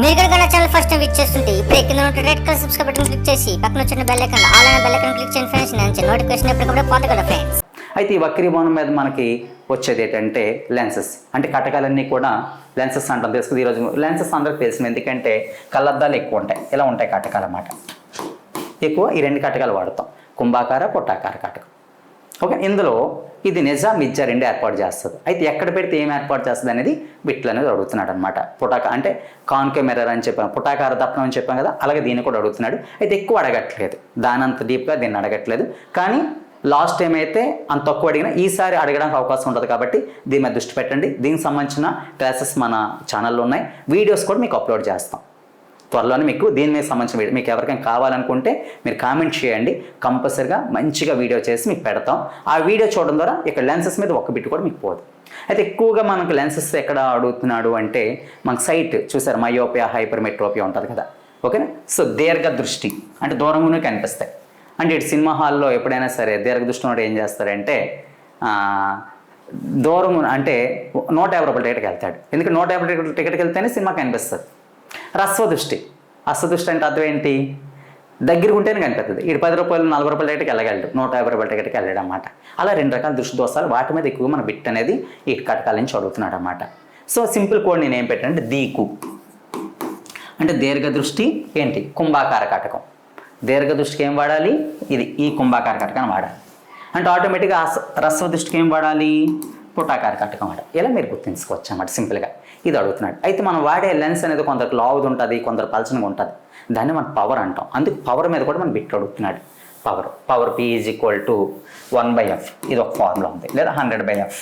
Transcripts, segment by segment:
మీరు కనుక నా ఛానల్ ఫస్ట్ టైం విజిట్ చేస్తుంటే ఇప్పుడు కింద ఉన్న red colour subscribe button click చేసి పక్కన వచ్చిన బెల్ ఐకాన్ ఆల్ అనే బెల్ ఐకాన్ క్లిక్ చేయండి ఫ్రెండ్స్. నేను నోటిఫికేషన్ ఎప్పటికప్పుడు పొందగలరు ఫ్రెండ్స్. అయితే ఈ వక్రీభవనం మీద మనకి వచ్చేది ఏంటంటే లెన్సెస్. అంటే కటకాలన్నీ కూడా లెన్సెస్ అంటాం, తెలుసుకుంది. ఈరోజు లెన్సెస్ అందరికి తెలిసింది, ఎందుకంటే కళ్ళద్దాలు ఎక్కువ ఉంటాయి, ఇలా ఉంటాయి కటకాలు అన్నమాట. ఎక్కువ ఈ రెండు కటకాలు వాడతాం, కుంభాకార పొట్టాకార కటకం. ఓకే, ఇందులో ఇది నిజ మిథ్య రెండు ఏర్పాటు చేస్తుంది. అయితే ఎక్కడ పెడితే ఏం ఏర్పాటు చేస్తుంది అనేది బిట్లు అనేది అడుగుతున్నాడు అనమాట. పుటాక అంటే కాన్కే మిర్రర్ అని చెప్పాను, పుటాకార దప్పనం అని చెప్పాం కదా, అలాగే దీన్ని కూడా అడుగుతున్నాడు. అయితే ఎక్కువ అడగట్లేదు, దానంత డీప్గా దీన్ని అడగట్లేదు. కానీ లాస్ట్ టైం అయితే అంత తక్కువ అడిగినా ఈసారి అడగడానికి అవకాశం ఉంటుంది, కాబట్టి దీని మీద దృష్టి పెట్టండి. దీనికి సంబంధించిన క్లాసెస్ మన ఛానల్లో ఉన్నాయి, వీడియోస్ కూడా మీకు అప్లోడ్ చేస్తాం త్వరలోనే. మీకు దీని మీద సంబంధించిన వీడియో మీకు ఎవరికైనా కావాలనుకుంటే మీరు కామెంట్ చేయండి, కంపల్సరిగా మంచిగా వీడియో చేసి మీకు పెడతాం. ఆ వీడియో చూడడం ద్వారా ఇక్కడ లెన్సెస్ మీద ఒక్క బిట్ కూడా మీకు పోదు. అయితే ఎక్కువగా మనకు లెన్సెస్ ఎక్కడ అడుగుతున్నాడు అంటే మనకు సైట్ చూసారు, మయోపియా హైపర్మెట్రోపియా ఉంటుంది కదా. ఓకేనా, సో దీర్ఘ దృష్టి అంటే దూరంగానే కనిపిస్తాయి. అంటే ఇటు సినిమా హాల్లో ఎప్పుడైనా సరే దీర్ఘ దృష్టి ఉన్నట్టు ఏం చేస్తారంటే దూరం అంటే 150 రూపాయల టికెట్కి వెళ్తాడు. ఎందుకంటే 150 టికెట్కి వెళ్తేనే సినిమా కనిపిస్తుంది. రస్వదృష్టి, అస్వదృష్టి అంటే అర్థం ఏంటి, దగ్గర ఉంటేనే కనిపిస్తుంది. ఇటు 10 రూపాయలు 40 రూపాయల టికెట్కి వెళ్ళగలడు, 150 రూపాయల టికెట్కి వెళ్ళడం అన్నమాట. అలా రెండు రకాల దృష్టి దోషాలు, వాటి మీద ఎక్కువగా మన బిట్ అనేది ఈ కటకాల నుంచి అడుగుతున్నాడు అన్నమాట. సో సింపుల్ కోడ్ నేను ఏం పెట్టానంటే దీకు అంటే దీర్ఘ దృష్టి ఏంటి, కుంభాకార కటకం. దీర్ఘ దృష్టికి ఏం వాడాలి, ఇది ఈ కుంభాకార కటకాన్ని వాడాలి. అంటే ఆటోమేటిక్గా రస్వ దృష్టికి ఏం వాడాలి, పుటాకార కటకం వాడాలి. ఇలా మీరు గుర్తుంచుకోవచ్చు అన్నమాట సింపుల్గా. ఇది అడుగుతున్నాడు. అయితే మనం వాడే లెన్స్ అనేది కొందరికి లావుది ఉంటుంది, కొందరు పలచనగా ఉంటుంది. దాన్ని మనం పవర్ అంటాం. అందుకు పవర్ మీద కూడా మనం బిట్ అడుగుతున్నాడు. పవర్ P = 1/f, ఇది ఒక ఫార్ములా ఉంది, లేదా 100/f.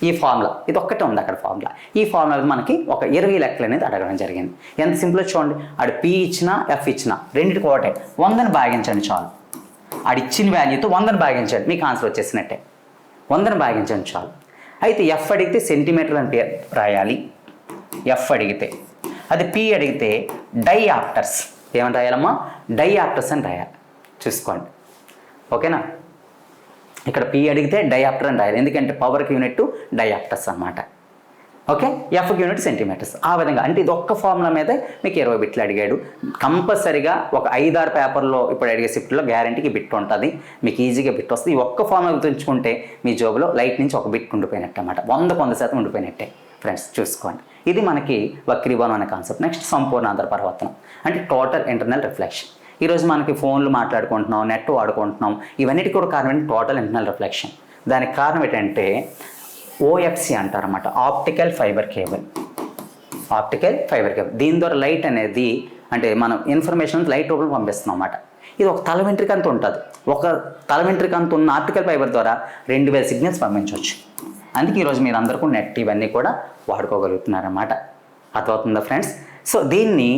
ఈ ఫార్ములా ఇది ఒక్కటే ఉంది అక్కడ ఫార్ములా. ఈ ఫార్ములా మనకి ఒక 20 లెక్కలు అనేది అడగడం జరిగింది. ఎంత సింపుల్ చూడండి, ఆడు P ఇచ్చినా F ఇచ్చినా రెండింటికి ఒకటే, 100ని భాగించండి చాలు. ఆడు ఇచ్చిన వాల్యూతో 100ని భాగించండి, మీకు ఆన్సర్ వచ్చేసినట్టే. 100ని భాగించండి చాలు. అయితే F అడిగితే సెంటీమీటర్ అని రాయాలి, F అడిగితే. అది P అడిగితే డైఆప్టర్స్ ఏమని రాయాలమ్మా, డైఆప్టర్స్ అని రాయాలి. చూసుకోండి, ఓకేనా. ఇక్కడ P అడిగితే డయాప్టర్ అని రాయాలి, ఎందుకంటే పవర్కి యూనిట్ డయాప్టర్స్ అన్నమాట. ఓకే, Fకి యూనిట్ సెంటీమీటర్స్. ఆ విధంగా అంటే ఇది ఒక్క ఫార్ములా మీద మీకు 20 బిట్లు అడిగాడు. కంపల్సరిగా ఒక 5-6 పేపర్లో ఇప్పుడు అడిగే షిఫ్ట్లో గ్యారంటీకి బిట్ ఉంటుంది, మీకు ఈజీగా బిట్ వస్తుంది. ఈ ఒక్క ఫార్ములా గుర్తుంచుకుంటే మీ జోబులో లైట్ నుంచి ఒక బిట్ ఉండిపోయినట్టు అన్నమాట, 100% ఉండిపోయినట్టే ఫ్రెండ్స్. చూసుకోండి, ఇది మనకి వక్రీభవనం అనే కాన్సెప్ట్. నెక్స్ట్ సంపూర్ణాంతర పరావర్తనం అంటే టోటల్ ఇంటర్నల్ రిఫ్లెక్షన్. ఈరోజు మనకి ఫోన్లు మాట్లాడుకుంటున్నాం, నెట్ వాడుకుంటున్నాం, ఇవన్నిటికీ కూడా కారణం ఏంటి, టోటల్ ఇంటర్నల్ రిఫ్లెక్షన్. దానికి కారణం ఏంటంటే OFC అంటారన్నమాట, ఆప్టికల్ ఫైబర్ కేబుల్. దీని ద్వారా లైట్ అనేది అంటే మనం ఇన్ఫర్మేషన్ లైట్ రూపంలో పంపిస్తున్నాం అన్నమాట. ఇది ఒక తల వెంట్రిక అంత ఉంటుంది, ఒక తల వెంట్రిక అంత ఉన్న ఆప్టికల్ ఫైబర్ ద్వారా 2000 సిగ్నల్స్ పంపించవచ్చు. అందుకే ఈరోజు మీరు అందరూ కూడా నెట్ ఇవన్నీ కూడా వాడుకోగలుగుతున్నారన్నమాట. అర్థమవుతుందా ఫ్రెండ్స్? సో దీన్ని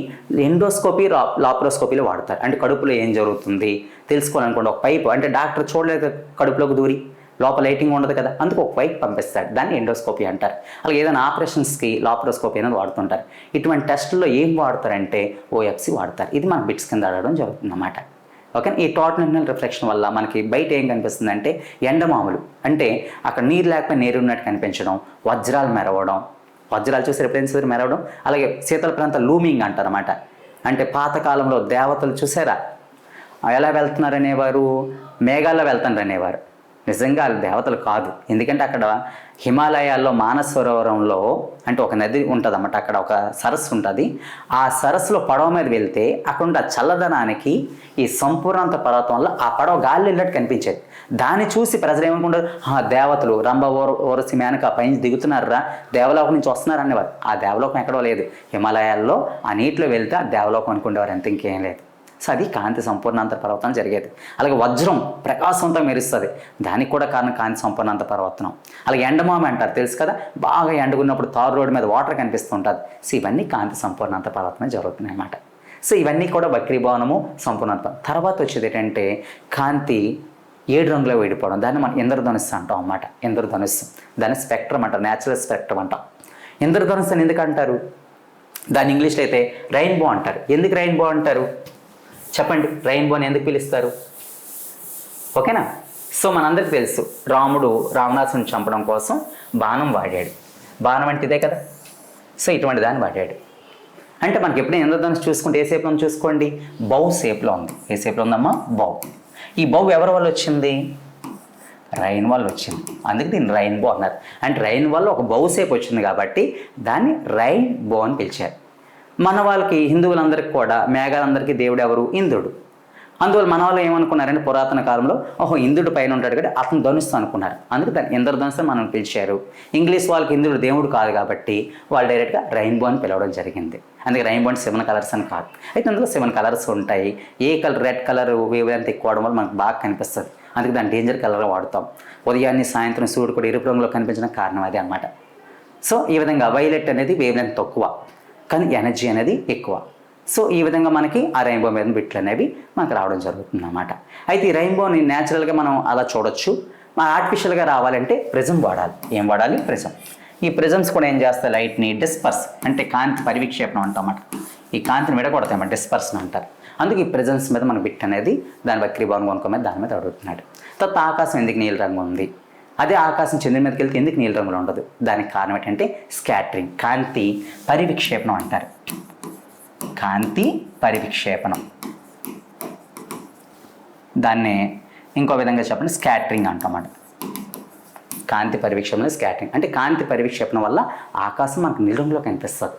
ఎండోస్కోపీ, లాప్రోస్కోపీలో వాడతారు. అంటే కడుపులో ఏం జరుగుతుంది తెలుసుకోవాలనుకోండి, ఒక పైపు అంటే డాక్టర్ చూడలేదు కడుపులోకి దూరి, లోపల లైటింగ్ ఉండదు కదా, అందుకు ఒక పైప్ పంపిస్తాడు, దాన్ని ఎండోస్కోపీ అంటారు. అలాగే ఏదైనా ఆపరేషన్స్కి లాప్రోస్కోపీ అనేది వాడుతుంటారు. ఇటువంటి టెస్టుల్లో ఏం వాడతారంటే OFC వాడతారు. ఇది మన బిట్స్ కింద అడగడం జరుగుతుంది అన్నమాట. ఓకే, ఈ టోటల్ ఇంటర్నల్ రిఫ్లెక్షన్ వల్ల మనకి బయట ఏం కనిపిస్తుంది అంటే ఎండమాములు, అంటే అక్కడ నీరు లేకపోతే నీరు ఉన్నట్టు కనిపించడం, వజ్రాలు మెరవడం, వజ్రాలు చూసి ఎప్పుడైనా మెరవడం. అలాగే శీతల ప్రాంత లూమింగ్ అంటారన్నమాట. అంటే పాతకాలంలో దేవతలు చూసారా ఎలా వెళ్తున్నారనేవారు, మేఘాల్లో వెళ్తారనేవారు. నిజంగా వాళ్ళు దేవతలు కాదు, ఎందుకంటే అక్కడ హిమాలయాల్లో మానస సరోవరంలో అంటే ఒక నది ఉంటుంది అన్నమాట, అక్కడ ఒక సరస్సు ఉంటుంది. ఆ సరస్సులో పడవ మీద వెళ్తే అక్కడ ఉన్న చల్లదనానికి ఈ సంపూర్ణాంత పర్వతం వల్ల ఆ పడవ గాలి వెళ్ళినట్టు కనిపించేది. దాన్ని చూసి ప్రజలు ఏమనుకుంటారు, దేవతలు రంభ ఓరసి మేనక పైన దిగుతున్నారా, దేవలోకం నుంచి వస్తున్నారు అనేవారు. ఆ దేవలోకం ఎక్కడో లేదు, హిమాలయాల్లో ఆ నీటిలో వెళ్తే ఆ దేవలోకం అనుకునేవారు, అంత ఇంకేం లేదు. సో అది కాంతి సంపూర్ణాంత పర్వతం జరిగేది. అలాగే వజ్రం ప్రకాశంతో మెరుస్తుంది, దానికి కూడా కారణం కాంతి సంపూర్ణాంత పర్వతం. అలాగే ఎండమామ అంటారు, తెలుసు కదా, బాగా ఎండుకున్నప్పుడు తారు రోడ్డు మీద వాటర్ కనిపిస్తుంటుంది. సో ఇవన్నీ కాంతి సంపూర్ణాంత పర్వతమే జరుగుతున్నాయి అన్నమాట. సో ఇవన్నీ కూడా వక్రీభవనము, సంపూర్ణాంత. తర్వాత వచ్చేది ఏంటంటే కాంతి 7 రంగులో విడిపోవడం, దాన్ని మనం ఇంద్రధనుస్సు అంటాం అన్నమాట. ఇంద్రధనుస్సు, దాన్ని స్పెక్ట్రమ్ అంటారు, న్యాచురల్ స్పెక్ట్రమ్ అంటాం. ఇంద్రధనుస్సు అని ఎందుకు అంటారు, దాన్ని ఇంగ్లీష్లో అయితే రెయిన్బో అంటారు. ఎందుకు రెయిన్బో అంటారు చెప్పండి, రెయిన్బోని ఎందుకు పిలుస్తారు? ఓకేనా. సో మనందరికీ తెలుసు, రాముడు రావణాసుని చంపడం కోసం బాణం వాడాడు. బాణం అంటే ఇదే కదా. సో ఇటువంటి దాన్ని వాడాడు. అంటే మనకి ఎప్పుడైనా ఇంద్రధనుస్సు చూసుకుంటే ఏ షేప్లో ఉంది చూసుకోండి, బౌ షేప్లో ఉంది. ఏ షేప్లో ఉందమ్మా? బౌ. ఈ బౌ ఎవరి వల్ల వచ్చింది? రైన్ వల్ల వచ్చింది. అందుకే దీన్ని రైన్బో అన్నారు. అంటే రైన్ వల్ల ఒక బౌ షేప్ వచ్చింది కాబట్టి దాన్ని రైన్ బో అని పిలిచారు. మన వాళ్ళకి హిందువులందరికీ కూడా మేఘాలందరికీ దేవుడు ఎవరు? ఇంద్రుడు. అందువల్ల మన వాళ్ళు ఏమనుకున్నారంటే పురాతన కాలంలో ఇంద్రుడు పైన ఉంటాడు కాబట్టి అతను ధనుస్సు అనుకున్నారు. అందుకే దాన్ని ఇంద్రధనుస్సు మనం పిలిచారు. ఇంగ్లీష్ వాళ్ళకి ఇంద్రుడు దేవుడు కాదు కాబట్టి వాళ్ళు డైరెక్ట్గా రెయిన్బో అని పిలవడం జరిగింది. అందుకే రెయిన్బో అంటే 7 కలర్స్ అని కాదు. అయితే అందులో 7 కలర్స్ ఉంటాయి. ఏ colour? Red colour wavelength ఎక్కువ అవడం వల్ల మనకు బాగా కనిపిస్తుంది. అందుకే దాన్ని డేంజర్ కలర్లో వాడుతాం. ఉదయాన్నే సాయంత్రం సూర్యుడు కూడా ఎరుపు రంగులో కనిపించడం కారణం అదే అనమాట. సో ఈ విధంగా వైలెట్ అనేది వేవ్ లెంత్ తక్కువ కానీ ఎనర్జీ అనేది ఎక్కువ. సో ఈ విధంగా మనకి ఆ రెయిన్బో మీద బిట్లు అనేవి మనకు రావడం జరుగుతుంది అన్నమాట. అయితే ఈ రెయిన్బోని న్యాచురల్గా మనం అలా చూడొచ్చు. ఆర్టిఫిషియల్గా రావాలంటే ప్రిజం వాడాలి. ఏం వాడాలి? ప్రిజం. ఈ ప్రిజమ్స్ కూడా ఏం చేస్తాయి? లైట్ని డిస్పర్స్ అంటే కాంతి పరివిక్షేపణం అంటామన్నమాట. ఈ కాంతిని విడగొడతామన్నమాట, డిస్పర్షన్ అంటారు. అందుకే ఈ ప్రిజమ్స్ మీద మన బిట్ అనేది దాని వక్రీభవనం కొనుక్కో మీద దాని మీద అడుగుతున్నాడు. తర్వాత ఆకాశం ఎందుకు నీలి రంగు ఉంది? అదే ఆకాశం చంద్రుని మీదకి వెళ్తే ఎందుకు నీలి రంగులో ఉండదు? దానికి కారణం ఏంటంటే స్కాటరింగ్, కాంతి పరివిక్షేపణం అంటారు. కాంతి పరివిక్షేపణం, దాన్నే ఇంకో విధంగా చెప్పండి స్కాటరింగ్ అంటామన్నమాట. కాంతి పరివిక్షేపణ స్కాటరింగ్ అంటే కాంతి పరివిక్షేపణ వల్ల ఆకాశం మనకు నీలి రంగులో కనిపిస్తుంది,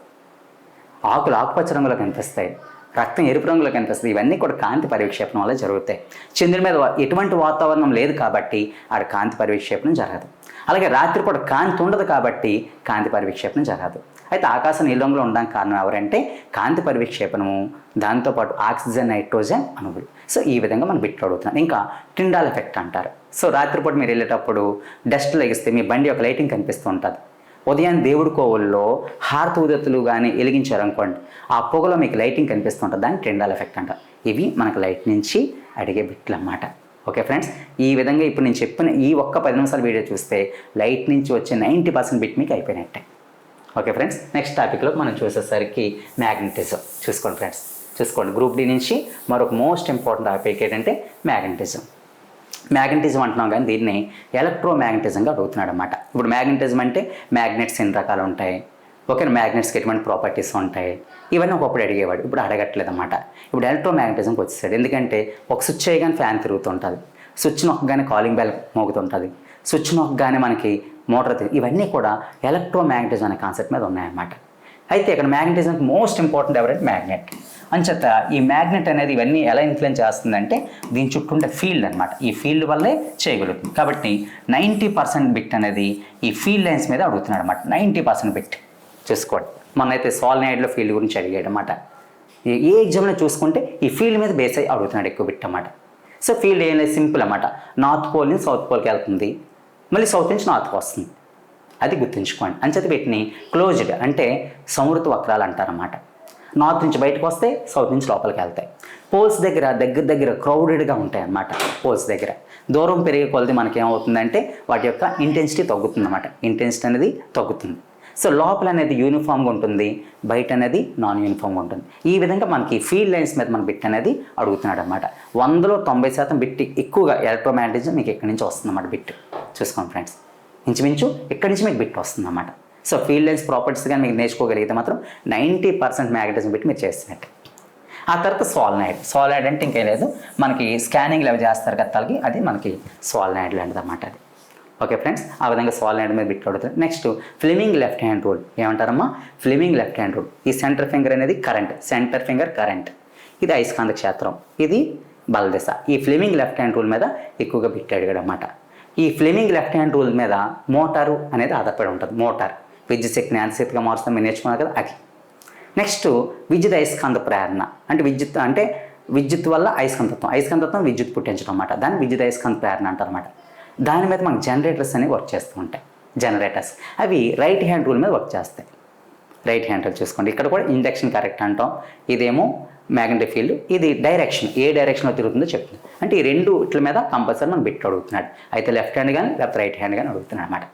ఆకులు ఆకుపచ్చ రంగులో కనిపిస్తాయి, రక్తం ఎరుపు రంగులో కనిపిస్తుంది. ఇవన్నీ కూడా కాంతి పరివిక్షేపణం వల్ల జరుగుతాయి. చంద్రుని మీద ఎటువంటి వాతావరణం లేదు కాబట్టి ఆడ కాంతి పరివిక్షేపణం జరగదు. అలాగే రాత్రిపూట కాంతి ఉండదు కాబట్టి కాంతి పరివిక్షేపణం జరగదు. అయితే ఆకాశం నీలి రంగులో ఉండడానికి కారణం ఎవరంటే కాంతి పరివిక్షేపణము, దాంతోపాటు ఆక్సిజన్, నైట్రోజన్ అణువులు. సో ఈ విధంగా మనం బిట్లు అడుగుతున్నాం. ఇంకా టిండాల్ ఎఫెక్ట్ అంటారు. సో రాత్రిపూట మీరు వెళ్ళేటప్పుడు డస్ట్ లెగిస్తే మీ బండి యొక్క లైటింగ్ కనిపిస్తూ ఉంటుంది. ఉదయాన్నే దేవుడి కోవుల్లో హారతి ఉదత్తులు కానీ వెలిగించారనుకోండి, ఆ పొగలో మీకు లైటింగ్ కనిపిస్తుంటుంది. దాన్ని టిండాల్ ఎఫెక్ట్ అంటారు. ఇవి మనకు లైట్ నుంచి అడిగే బిట్లు అన్నమాట. ఓకే ఫ్రెండ్స్, ఈ విధంగా ఇప్పుడు నేను చెప్పిన ఈ ఒక్క 10 నిమిషాల వీడియో చూస్తే లైట్ నుంచి వచ్చే 90% బిట్ మీకు అయిపోయినట్టే. ఓకే ఫ్రెండ్స్, నెక్స్ట్ టాపిక్లో మనం చూసేసరికి మ్యాగ్నెటిజం. చూసుకోండి ఫ్రెండ్స్, చూసుకోండి. గ్రూప్ డి నుంచి మరొక మోస్ట్ ఇంపార్టెంట్ టాపిక్ ఏంటంటే మ్యాగ్నెటిజం. మ్యాగ్నెటిజం అంటున్నాం కానీ దీన్ని ఎలక్ట్రోమ్యాగ్నెటిజంగా అడుగుతున్నాడు అనమాట. ఇప్పుడు మ్యాగ్నెటిజం అంటే మ్యాగ్నెట్స్ ఎన్ని రకాలు ఉంటాయి, ఓకే, మ్యాగ్నెట్స్కి ఎటువంటి ప్రాపర్టీస్ ఉంటాయి, ఇవన్నీ ఒకప్పుడు అడిగేవాడు. ఇప్పుడు అడగట్లేదు అనమాట. ఇప్పుడు ఎలక్ట్రోమ్యాగ్నెటిజంకి వచ్చేసాడు. ఎందుకంటే ఒక స్విచ్ చేయగానే ఫ్యాన్ తిరుగుతుంటుంది, స్విచ్ నొక్కగానే కాలింగ్ బెల్ మోగుతుంటుంది, స్విచ్ నొక్కగానే మనకి మోటార్ ఇవన్నీ కూడా ఎలక్ట్రోమ్యాగ్నెటిజం అనే కాన్సెప్ట్ మీద ఉన్నాయన్నమాట. అయితే ఇక్కడ మ్యాగ్నెటిజంకి మోస్ట్ ఇంపార్టెంట్ ఎవరంటే మ్యాగ్నెట్. అంచేత ఈ మ్యాగ్నెట్ అనేది ఇవన్నీ ఎలా ఇన్ఫ్లుయెన్స్ చేస్తుందంటే దీని చుట్టూ ఉండే ఫీల్డ్ అనమాట. ఈ ఫీల్డ్ వల్లే చేయగలుగుతుంది. కాబట్టి 90% బిట్ అనేది ఈ ఫీల్డ్ లైన్స్ మీద అడుగుతున్నాడు అనమాట. 90% బిట్ చూసుకోండి. మొన్నైతే సాలినాయిడ్లో ఫీల్డ్ గురించి అడిగాడు అనమాట. ఏ ఎగ్జామ్లో చూసుకుంటే ఈ ఫీల్డ్ మీద బేస్ అయ్యి అడుగుతున్నాడు ఎక్కువ బిట్ అన్నమాట. సో ఫీల్డ్ ఏం లేదు, సింపుల్ అన్నమాట. నార్త్ పోల్ నుంచి సౌత్ పోల్కి వెళ్తుంది, మళ్ళీ సౌత్ నుంచి నార్త్కి వస్తుంది. అది గుర్తుంచుకోండి. అంచేత వీటిని క్లోజ్డ్ అంటే సమృద్ధ వక్రాలు అంటారన్నమాట. నార్త్ నుంచి బయటకు వస్తే సౌత్ నుంచి లోపలికి వెళ్తాయి. పోల్స్ దగ్గర క్రౌడెడ్గా ఉంటాయి అన్నమాట. పోల్స్ దగ్గర దూరం పెరిగే కొలది మనకేమవుతుందంటే వాటి యొక్క ఇంటెన్సిటీ తగ్గుతుంది అన్నమాట. ఇంటెన్సిటీ అనేది తగ్గుతుంది. సో లోపల అనేది యూనిఫామ్గా ఉంటుంది, బయట అనేది నాన్ యూనిఫామ్గా ఉంటుంది. ఈ విధంగా మనకి ఫీల్డ్ లైన్స్ మీద మన బిట్ అనేది అడుగుతున్నాడు అనమాట. 100లో 90% బిట్ ఎక్కువగా ఎలక్ట్రోమ్యాగ్నెటిజం మీకు ఎక్కడి నుంచి వస్తుంది అన్నమాట. బిట్ చూసుకోండి ఫ్రెండ్స్, ఇంచుమించు ఎక్కడి నుంచి మీకు బిట్ వస్తుంది అన్నమాట. సో ఫీల్డ్ లైన్స్ ప్రాపర్టీస్ కానీ మీకు నేర్చుకోగలిగితే మాత్రం 90% మ్యాగ్నెటిజం బిట్ మీరు చేస్తున్నట్టు. ఆ తర్వాత సాలినాయిడ్ అంటే ఇంకేం లేదు, మనకి స్కానింగ్లు అవి చేస్తారు కదా తలకి, అది మనకి సాలినాయిడ్ లాంటిది అన్నమాట అది. ఓకే ఫ్రెండ్స్, ఆ విధంగా సాలినాయిడ్ మీద బిట్ అడుగుతుంది. Next Fleming left hand rule ఏమంటారమ్మా? Fleming left hand rule. ఈ సెంటర్ ఫింగర్ అనేది కరెంట్, సెంటర్ ఫింగర్ కరెంట్, ఇది అయస్కాంత క్షేత్రం, ఇది బలదిశ. ఈ ఫ్లెమింగ్ లెఫ్ట్ హ్యాండ్ రూల్ మీద ఎక్కువగా బిట్ అడిగాడు అన్నమాట. ఈ ఫ్లెమింగ్ లెఫ్ట్ హ్యాండ్ రూల్ మీద మోటారు అనేది ఆధారపడి ఉంటుంది. మోటార్ విద్యుత్ శక్తిని యాంత్రికగా మారుస్తాం, మీరు నేర్చుకున్నారు కదా అది. నెక్స్ట్ విద్యుత్ అయస్కాంత ప్రేరణ అంటే విద్యుత్ వల్ల అయస్కాంతత్వం విద్యుత్ పుట్టించడం అన్నమాట. దాన్ని విద్యుత్ అయస్కాంత ప్రేరణ అంటారు అన్నమాట. దాని మీద మనకు జనరేటర్స్ అనేవి వర్క్ చేస్తూ ఉంటాయి. జనరేటర్స్ అవి రైట్ హ్యాండ్ రూల్ మీద వర్క్ చేస్తాయి. రైట్ హ్యాండ్ రూల్ చూసుకోండి. ఇక్కడ కూడా ఇండక్షన్ కరెక్ట్ అంటాం. ఇదేమో మ్యాగ్నెటిక్ ఫీల్డ్, ఇది డైరెక్షన్, ఏ డైరెక్షన్లో తిరుగుతుందో చెప్తుంది. అంటే ఈ రెండు ఇట్ల మీద కంపల్సరీ మనం బిట్ అడుగుతున్నాడు. అయితే లెఫ్ట్ హ్యాండ్ కానీ లేకపోతే రైట్ హ్యాండ్ కానీ అడుగుతున్నాడు అనమాట.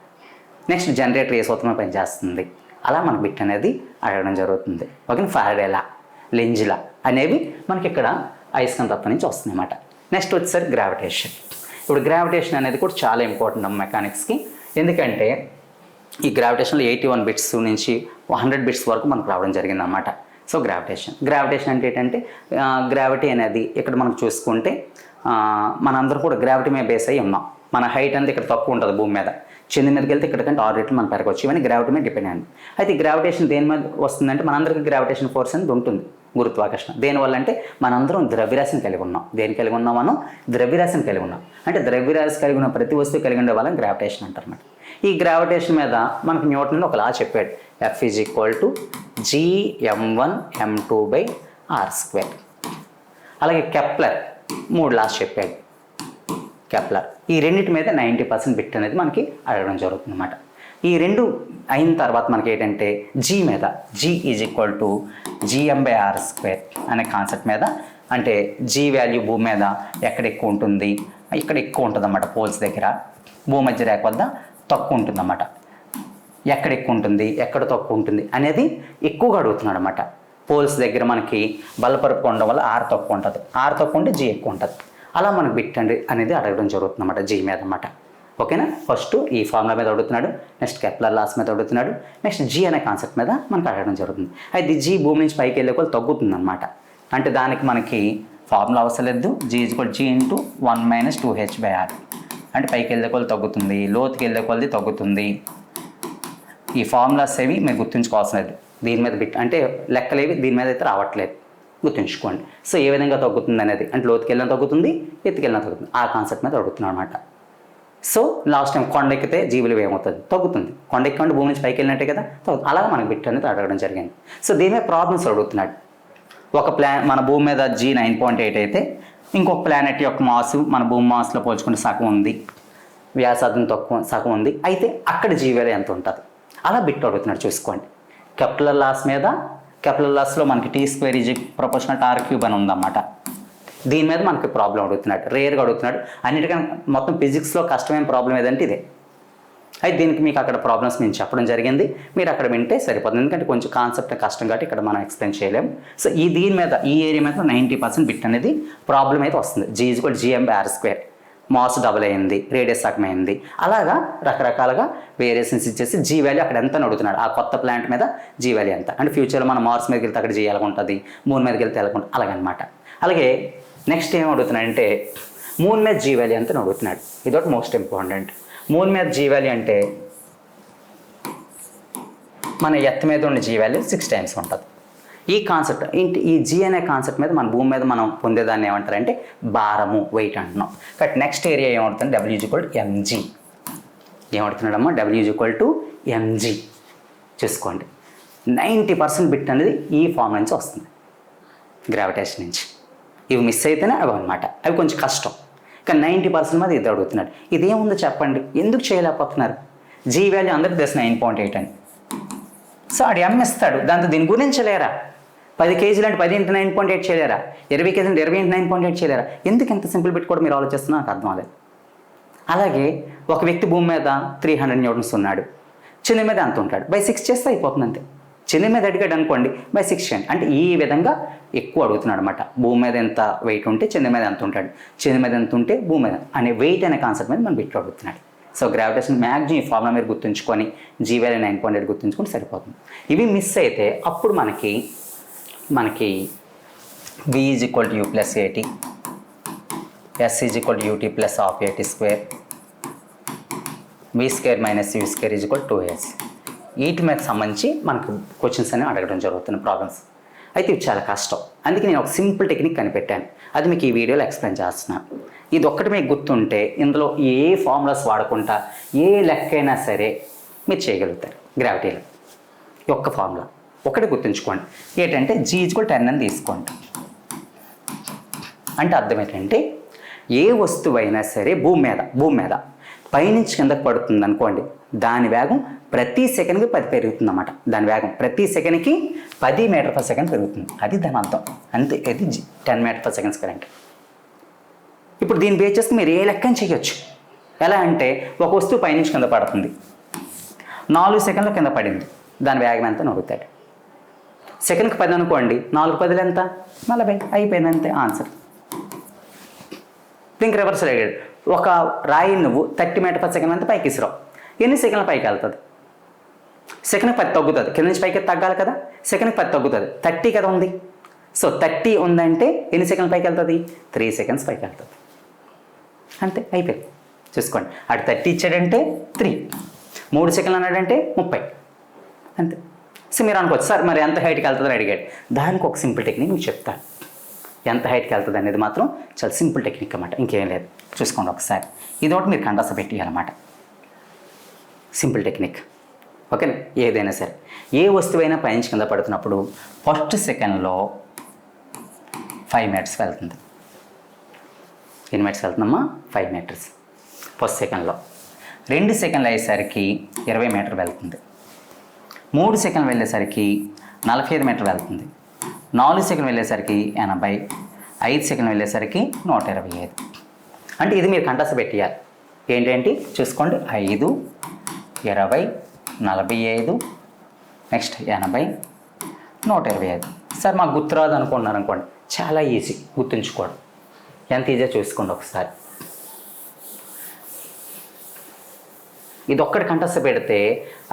నెక్స్ట్ జనరేటర్ ఏ సూత్రంలో పనిచేస్తుంది, అలా మనకు బిట్ అనేది అడగడం జరుగుతుంది. ఓకే, ఫారడేలా, లెంజ్లా అనేవి మనకి ఇక్కడ అయస్కాంతత్వం నుంచి వస్తుంది అన్నమాట. నెక్స్ట్ వచ్చేసరికి గ్రావిటేషన్. ఇప్పుడు గ్రావిటేషన్ అనేది కూడా చాలా ఇంపార్టెంట్ మెకానిక్స్కి. ఎందుకంటే ఈ గ్రావిటేషన్లో 81 బిట్స్ నుంచి 100 బిట్స్ వరకు మనకు రావడం జరిగింది అన్నమాట. సో గ్రావిటేషన్ అంటే ఏంటంటే గ్రావిటీ అనేది ఇక్కడ మనం చూసుకుంటే మనందరూ కూడా గ్రావిటీ మీద బేస్ అయ్యి ఉన్నాం. మన హైట్ అనేది ఇక్కడ తక్కువ ఉంటుంది భూమి మీద, చంద్రుడి మీదకి వెళ్తే ఇక్కడికంటే 6 రెట్లు మనం పెరగవచ్చు. ఇవన్నీ గ్రావిటీ మీద డిపెండ్ అయ్యింది. అయితే ఈ గ్రావిటేషన్ దేని మీద వస్తుందంటే మనందరికీ గ్రావిటేషన్ ఫోర్స్ అనేది ఉంటుంది, గురుత్వాకర్షణ. దేనివల్ల అంటే మనందరం ద్రవ్యరాశిని కలిగి ఉన్నాం. దేని కలిగి ఉన్నాం? మనం ద్రవ్యరాశిని కలిగి ఉన్నాం. అంటే ద్రవ్యరాశి కలిగి ఉన్న ప్రతి వస్తువు కలిగి ఉండే వాళ్ళని గ్రావిటేషన్ అంటారు అన్నమాట. ఈ గ్రావిటేషన్ మీద మనకు న్యూటన్ ఒక లా చెప్పాడు, F = Gm1m2/r². అలాగే కెప్లర్ 3 లాస్ చెప్పాడు. కెప్లర్ ఈ రెండింటి మీద 90% బిట్ అనేది మనకి అడగడం జరుగుతుంది అన్నమాట. ఈ రెండు అయిన తర్వాత మనకి ఏంటంటే G మీద G = Gm/r² అనే కాన్సెప్ట్ మీద, అంటే G వాల్యూ భూమి మీద ఎక్కడ ఎక్కువ ఉంటుంది, ఇక్కడ ఎక్కువ ఉంటుంది అన్నమాట. పోల్స్ దగ్గర భూమధ్య రేఖ వద్ద తక్కువ ఉంటుంది అన్నమాట. ఎక్కడ ఎక్కువ ఉంటుంది, ఎక్కడ తక్కువ ఉంటుంది అనేది ఎక్కువగా అడుగుతున్నాడు అన్నమాట. పోల్స్ దగ్గర మనకి బలపరుపు ఉండడం వల్ల R తక్కువ ఉంటుంది, R తక్కువ ఉంటే G ఎక్కువ ఉంటుంది. అలా మనకు బిట్ అనేది అడగడం జరుగుతుంది అన్నమాట G మీద అన్నమాట. ఓకేనా? ఫస్ట్ ఈ ఫార్ములా మీద అడుగుతున్నాడు, నెక్స్ట్ కెప్లర్ లాస్ మీద అడుగుతున్నాడు, నెక్స్ట్ G అనే కాన్సెప్ట్ మీద మనకు అడగడం జరుగుతుంది. అయితే G భూమి నుంచి పైకి వెళ్ళే కొలు తగ్గుతుంది అనమాట. అంటే దానికి మనకి ఫార్ములా అవసరం లేదు. G = G × 1 - 2h/r. అంటే పైకి వెళ్ళే కొలు తగ్గుతుంది, లోతుకి వెళ్ళే కొలది తగ్గుతుంది. ఈ ఫార్ములాస్ ఏవి మీరు గుర్తుంచుకోవాల్సిన లేదు. దీని మీద బిట్ అంటే లెక్కలేవి దీని మీద అయితే రావట్లేదు, గుర్తుంచుకోండి. సో ఏ విధంగా తగ్గుతుంది అనేది, అంటే లోతుకి వెళ్ళినా తగ్గుతుంది, ఎత్తుకెళ్ళినా తగ్గుతుంది, ఆ కాన్సెప్ట్ మీద అడుగుతున్నాడు అనమాట. సో లాస్ట్ టైం కొండ ఎక్కితే G విలువ ఏమవుతుంది? తగ్గుతుంది. కొండ ఎక్కంటే భూమి నుంచి పైకి వెళ్ళినట్టే కదా, తగ్గుతుంది. అలాగే మనకి బిట్ అనేది అడగడం జరిగింది. సో దీని మీద ప్రాబ్లమ్స్ అడుగుతున్నాడు. ఒక మన భూమి మీద G 9.8 అయితే ఇంకొక ప్లానెట్ యొక్క మాస్ మన భూమి మాస్లో పోల్చుకుంటే సగం ఉంది, వ్యాసార్థం తక్కువ సగం ఉంది. అయితే అక్కడ G విలువ ఎంత ఉంటుంది? అలా బిట్ అడుగుతున్నాడు, చూసుకోండి. కెప్లర్ లాస్లో మనకి T² = r³ అని ఉందన్నమాట. దీని మీద మనకి ప్రాబ్లం అడుగుతున్నాడు, రేర్గా అడుగుతున్నాడు. అన్నిటికన్నా మొత్తం ఫిజిక్స్లో కష్టమైన ప్రాబ్లం ఏదంటే ఇదే. అయితే దీనికి మీకు అక్కడ ప్రాబ్లమ్స్ మేము చెప్పడం జరిగింది, మీరు అక్కడ వింటే సరిపోతుంది. ఎందుకంటే కొంచెం కాన్సెప్ట్ కష్టం కాబట్టి ఇక్కడ మనం ఎక్స్ప్లెయిన్ చేయలేము. సో దీని మీద ఈ ఏరియా మీద 90% బిట్ అనేది ప్రాబ్లం అయితే వస్తుంది. G = Gm/r². మాస్ డబుల్ అయింది, రేడియస్ సగమైంది. అలాగా రకరకాలుగా వేరియేషన్స్ ఇచ్చేసి G వాల్యూ అక్కడ ఎంత అని అడుగుతున్నాడు. ఆ కొత్త ప్లాంట్ మీద G వాల్యూ ఎంత, అంటే ఫ్యూచర్లో మనం మార్స్ మీదకి వెళ్తే అక్కడ G ఎలా ఉంటుంది, మూన్ మీదకి వెళ్తే ఎలా ఉంటుంది, అలాగనమాట. అలాగే నెక్స్ట్ ఏం అడుగుతున్నాడంటే మూన్ మీద G వాల్యూ ఎంత అని అడుగుతున్నాడు. ఇదొకటి మోస్ట్ ఇంపార్టెంట్. మూన్ మీద G వాల్యూ అంటే మన ఎర్త్ మీద ఉన్న G వాల్యూ 6 times ఉంటుంది. ఈ కాన్సెప్ట్ ఏంటి? ఈ G అనే కాన్సెప్ట్ మీద మన భూమి మీద మనం పొందేదాన్ని ఏమంటారంటే భారము, వెయిట్ అంటున్నాం. బట్ నెక్స్ట్ ఏరియా ఏమవుతుంది? W = mg. ఏమడుతున్నాడమ్మా? W = mg. చూసుకోండి, 90% బిట్ అనేది ఈ ఫామ్ నుంచి వస్తుంది, గ్రావిటేషన్ నుంచి. ఇవి మిస్ అయితేనే అవి అనమాట, అవి కొంచెం కష్టం. కానీ 90% మీద ఇది అడుగుతున్నాడు. ఇదేముందో చెప్పండి, ఎందుకు చేయలేకపోతున్నారు? G వాల్యూ అందరికి తెలుసు 9.8 అని. సో ఆడు M ఇస్తాడు, దాంతో దీని గురించి లేరా? 10 kg అంటే 10 × 9.8 చేయలేరా? 20 kg అంటే 20 × 9.8 చేయలేరా? ఎందుకు ఎంత సింపుల్ బిట్ కూడా మీరు ఆలోచిస్తున్నా నాకు అర్థం అవ్వలేదు. అలాగే ఒక వ్యక్తి భూమి మీద 300 Newtons ఉన్నాడు, చంద్రుడి మీద ఎంత ఉంటాడు? బై 6 చేస్తే అయిపోతుంది అంతే. చంద్రుడి మీద అడిగాడు అనుకోండి, బై 6 చేయండి. అంటే ఈ విధంగా ఎక్కువ అడుగుతున్నాడు అనమాట. భూమి మీద ఎంత వెయిట్ ఉంటే చంద్రుడి మీద ఎంత ఉంటాడు, చంద్రుడి మీద ఎంత ఉంటే భూమి మీద అనే వెయిట్ అనే కాన్సెప్ట్ మీద మనం బిట్ అడుగుతున్నాడు. సో గ్రావిటేషన్ మ్యాక్సిమం ఈ ఫార్ములా మీరు గుర్తుంచుకొని G వాల్యూ 9.8 గుర్తుంచుకొని సరిపోతుంది. ఇవి మిస్ అయితే అప్పుడు మనకి V = U + AT, S = UT + ½ AT², V² - U² = 2s. వీటి మీద సంబంధించి మనకు క్వశ్చన్స్ అనేవి అడగడం జరుగుతుంది, ప్రాబ్లమ్స్. అయితే ఇవి చాలా కష్టం. అందుకే నేను ఒక సింపుల్ టెక్నిక్ కనిపెట్టాను, అది మీకు ఈ వీడియోలో ఎక్స్ప్లెయిన్ చేస్తున్నాను. ఇది ఒక్కటి మీకు గుర్తుంటే ఇందులో ఏ ఫార్ములాస్ వాడకుండా ఏ లెక్కైనా సరే మీరు చేయగలుగుతారు. గ్రావిటీలో ఈ ఒక్క ఫార్ములా ఒకటి గుర్తుంచుకోండి. ఏంటంటే G = 10 అని తీసుకోండి. అంటే అర్థం ఏంటంటే ఏ వస్తువు అయినా సరే భూమి మీద పైనుంచి కిందకు పడుతుంది అనుకోండి, దాని వేగం ప్రతి సెకండ్కి 10 పెరుగుతుంది అన్నమాట. దాని వేగం ప్రతి సెకండ్కి 10 మీటర్/s పెరుగుతుంది. అది దాని అర్థం. అంతే, ఇది 10 మీటర్/s కరెంట్. ఇప్పుడు దీన్ని బేస్ చేసుకుని మీరు ఏ లెక్కని చేయొచ్చు. ఎలా అంటే ఒక వస్తువు పైనుంచి కింద పడుతుంది, 4 సెకండ్ల కింద పడింది, దాని వేగం ఎంత అడుగుతాడు. సెకండ్కి 10 అనుకోండి, 4 10 ఎంత? 40. అయిపోయింది, అంతే ఆన్సర్. దీనికి రివర్స్ అడిగాడు, ఒక రాయి నువ్వు 30 మీటర్/s అంతా పైకి ఇసిరావు, ఎన్ని సెకండ్ల పైకి వెళ్తుంది? సెకండ్కి 10 తగ్గుతుంది, కింద నుంచి పైకి తగ్గాలి కదా, సెకండ్కి 10 తగ్గుతుంది, 30 కదా ఉంది. సో 30 ఉందంటే ఎన్ని సెకండ్లు పైకి వెళ్తుంది? 3 సెకండ్స్ పైకి వెళ్తుంది. అంతే, అయిపోయింది. చూసుకోండి, అటు 30 ఇచ్చాడంటే 3, 3 సెకండ్లు అన్నాడంటే 30, అంతే. సో మీరు అనుకోవచ్చు, సార్ మరి ఎంత హైట్కి వెళ్తుందని అడిగాడు. దానికి ఒక సింపుల్ టెక్నిక్ మీకు చెప్తాను. ఎంత హైట్కి వెళ్తుంది అనేది మాత్రం చాలా సింపుల్ టెక్నిక్ అన్నమాట, ఇంకేం లేదు. చూసుకోండి ఒకసారి, ఇది ఒకటి మీరు కండస పెట్టేయాలన్నమాట. సింపుల్ టెక్నిక్, ఓకేనా. ఏదైనా సరే, ఏ వస్తువైనా పైనుంచి కింద పడుతున్నప్పుడు ఫస్ట్ సెకండ్లో 5 మీటర్స్ వెళ్తుంది. ఎన్ని మీటర్స్ వెళ్తుందమ్మా? 5 మీటర్స్ ఫస్ట్ సెకండ్లో. 2 సెకండ్లు అయ్యేసరికి 20 మీటర్ వెళ్తుంది. 3 సెకండ్లు వెళ్ళేసరికి 45 మీటర్ వెళ్తుంది. 4 సెకండ్లు వెళ్ళేసరికి 80, 5 సెకండ్లు వెళ్ళేసరికి 125. అంటే ఇది మీరు కంటస పెట్టేయాలి. ఏంటంటే చూసుకోండి, 5, 20, 45, నెక్స్ట్ 80, 125. సార్ మాకు గుర్తురాదు అనుకున్నారు అనుకోండి, చాలా ఈజీ గుర్తుంచుకోవడం. ఎంత ఈజీగా చూసుకోండి ఒకసారి. ఇది ఒక్కటి కంటస్థ పెడితే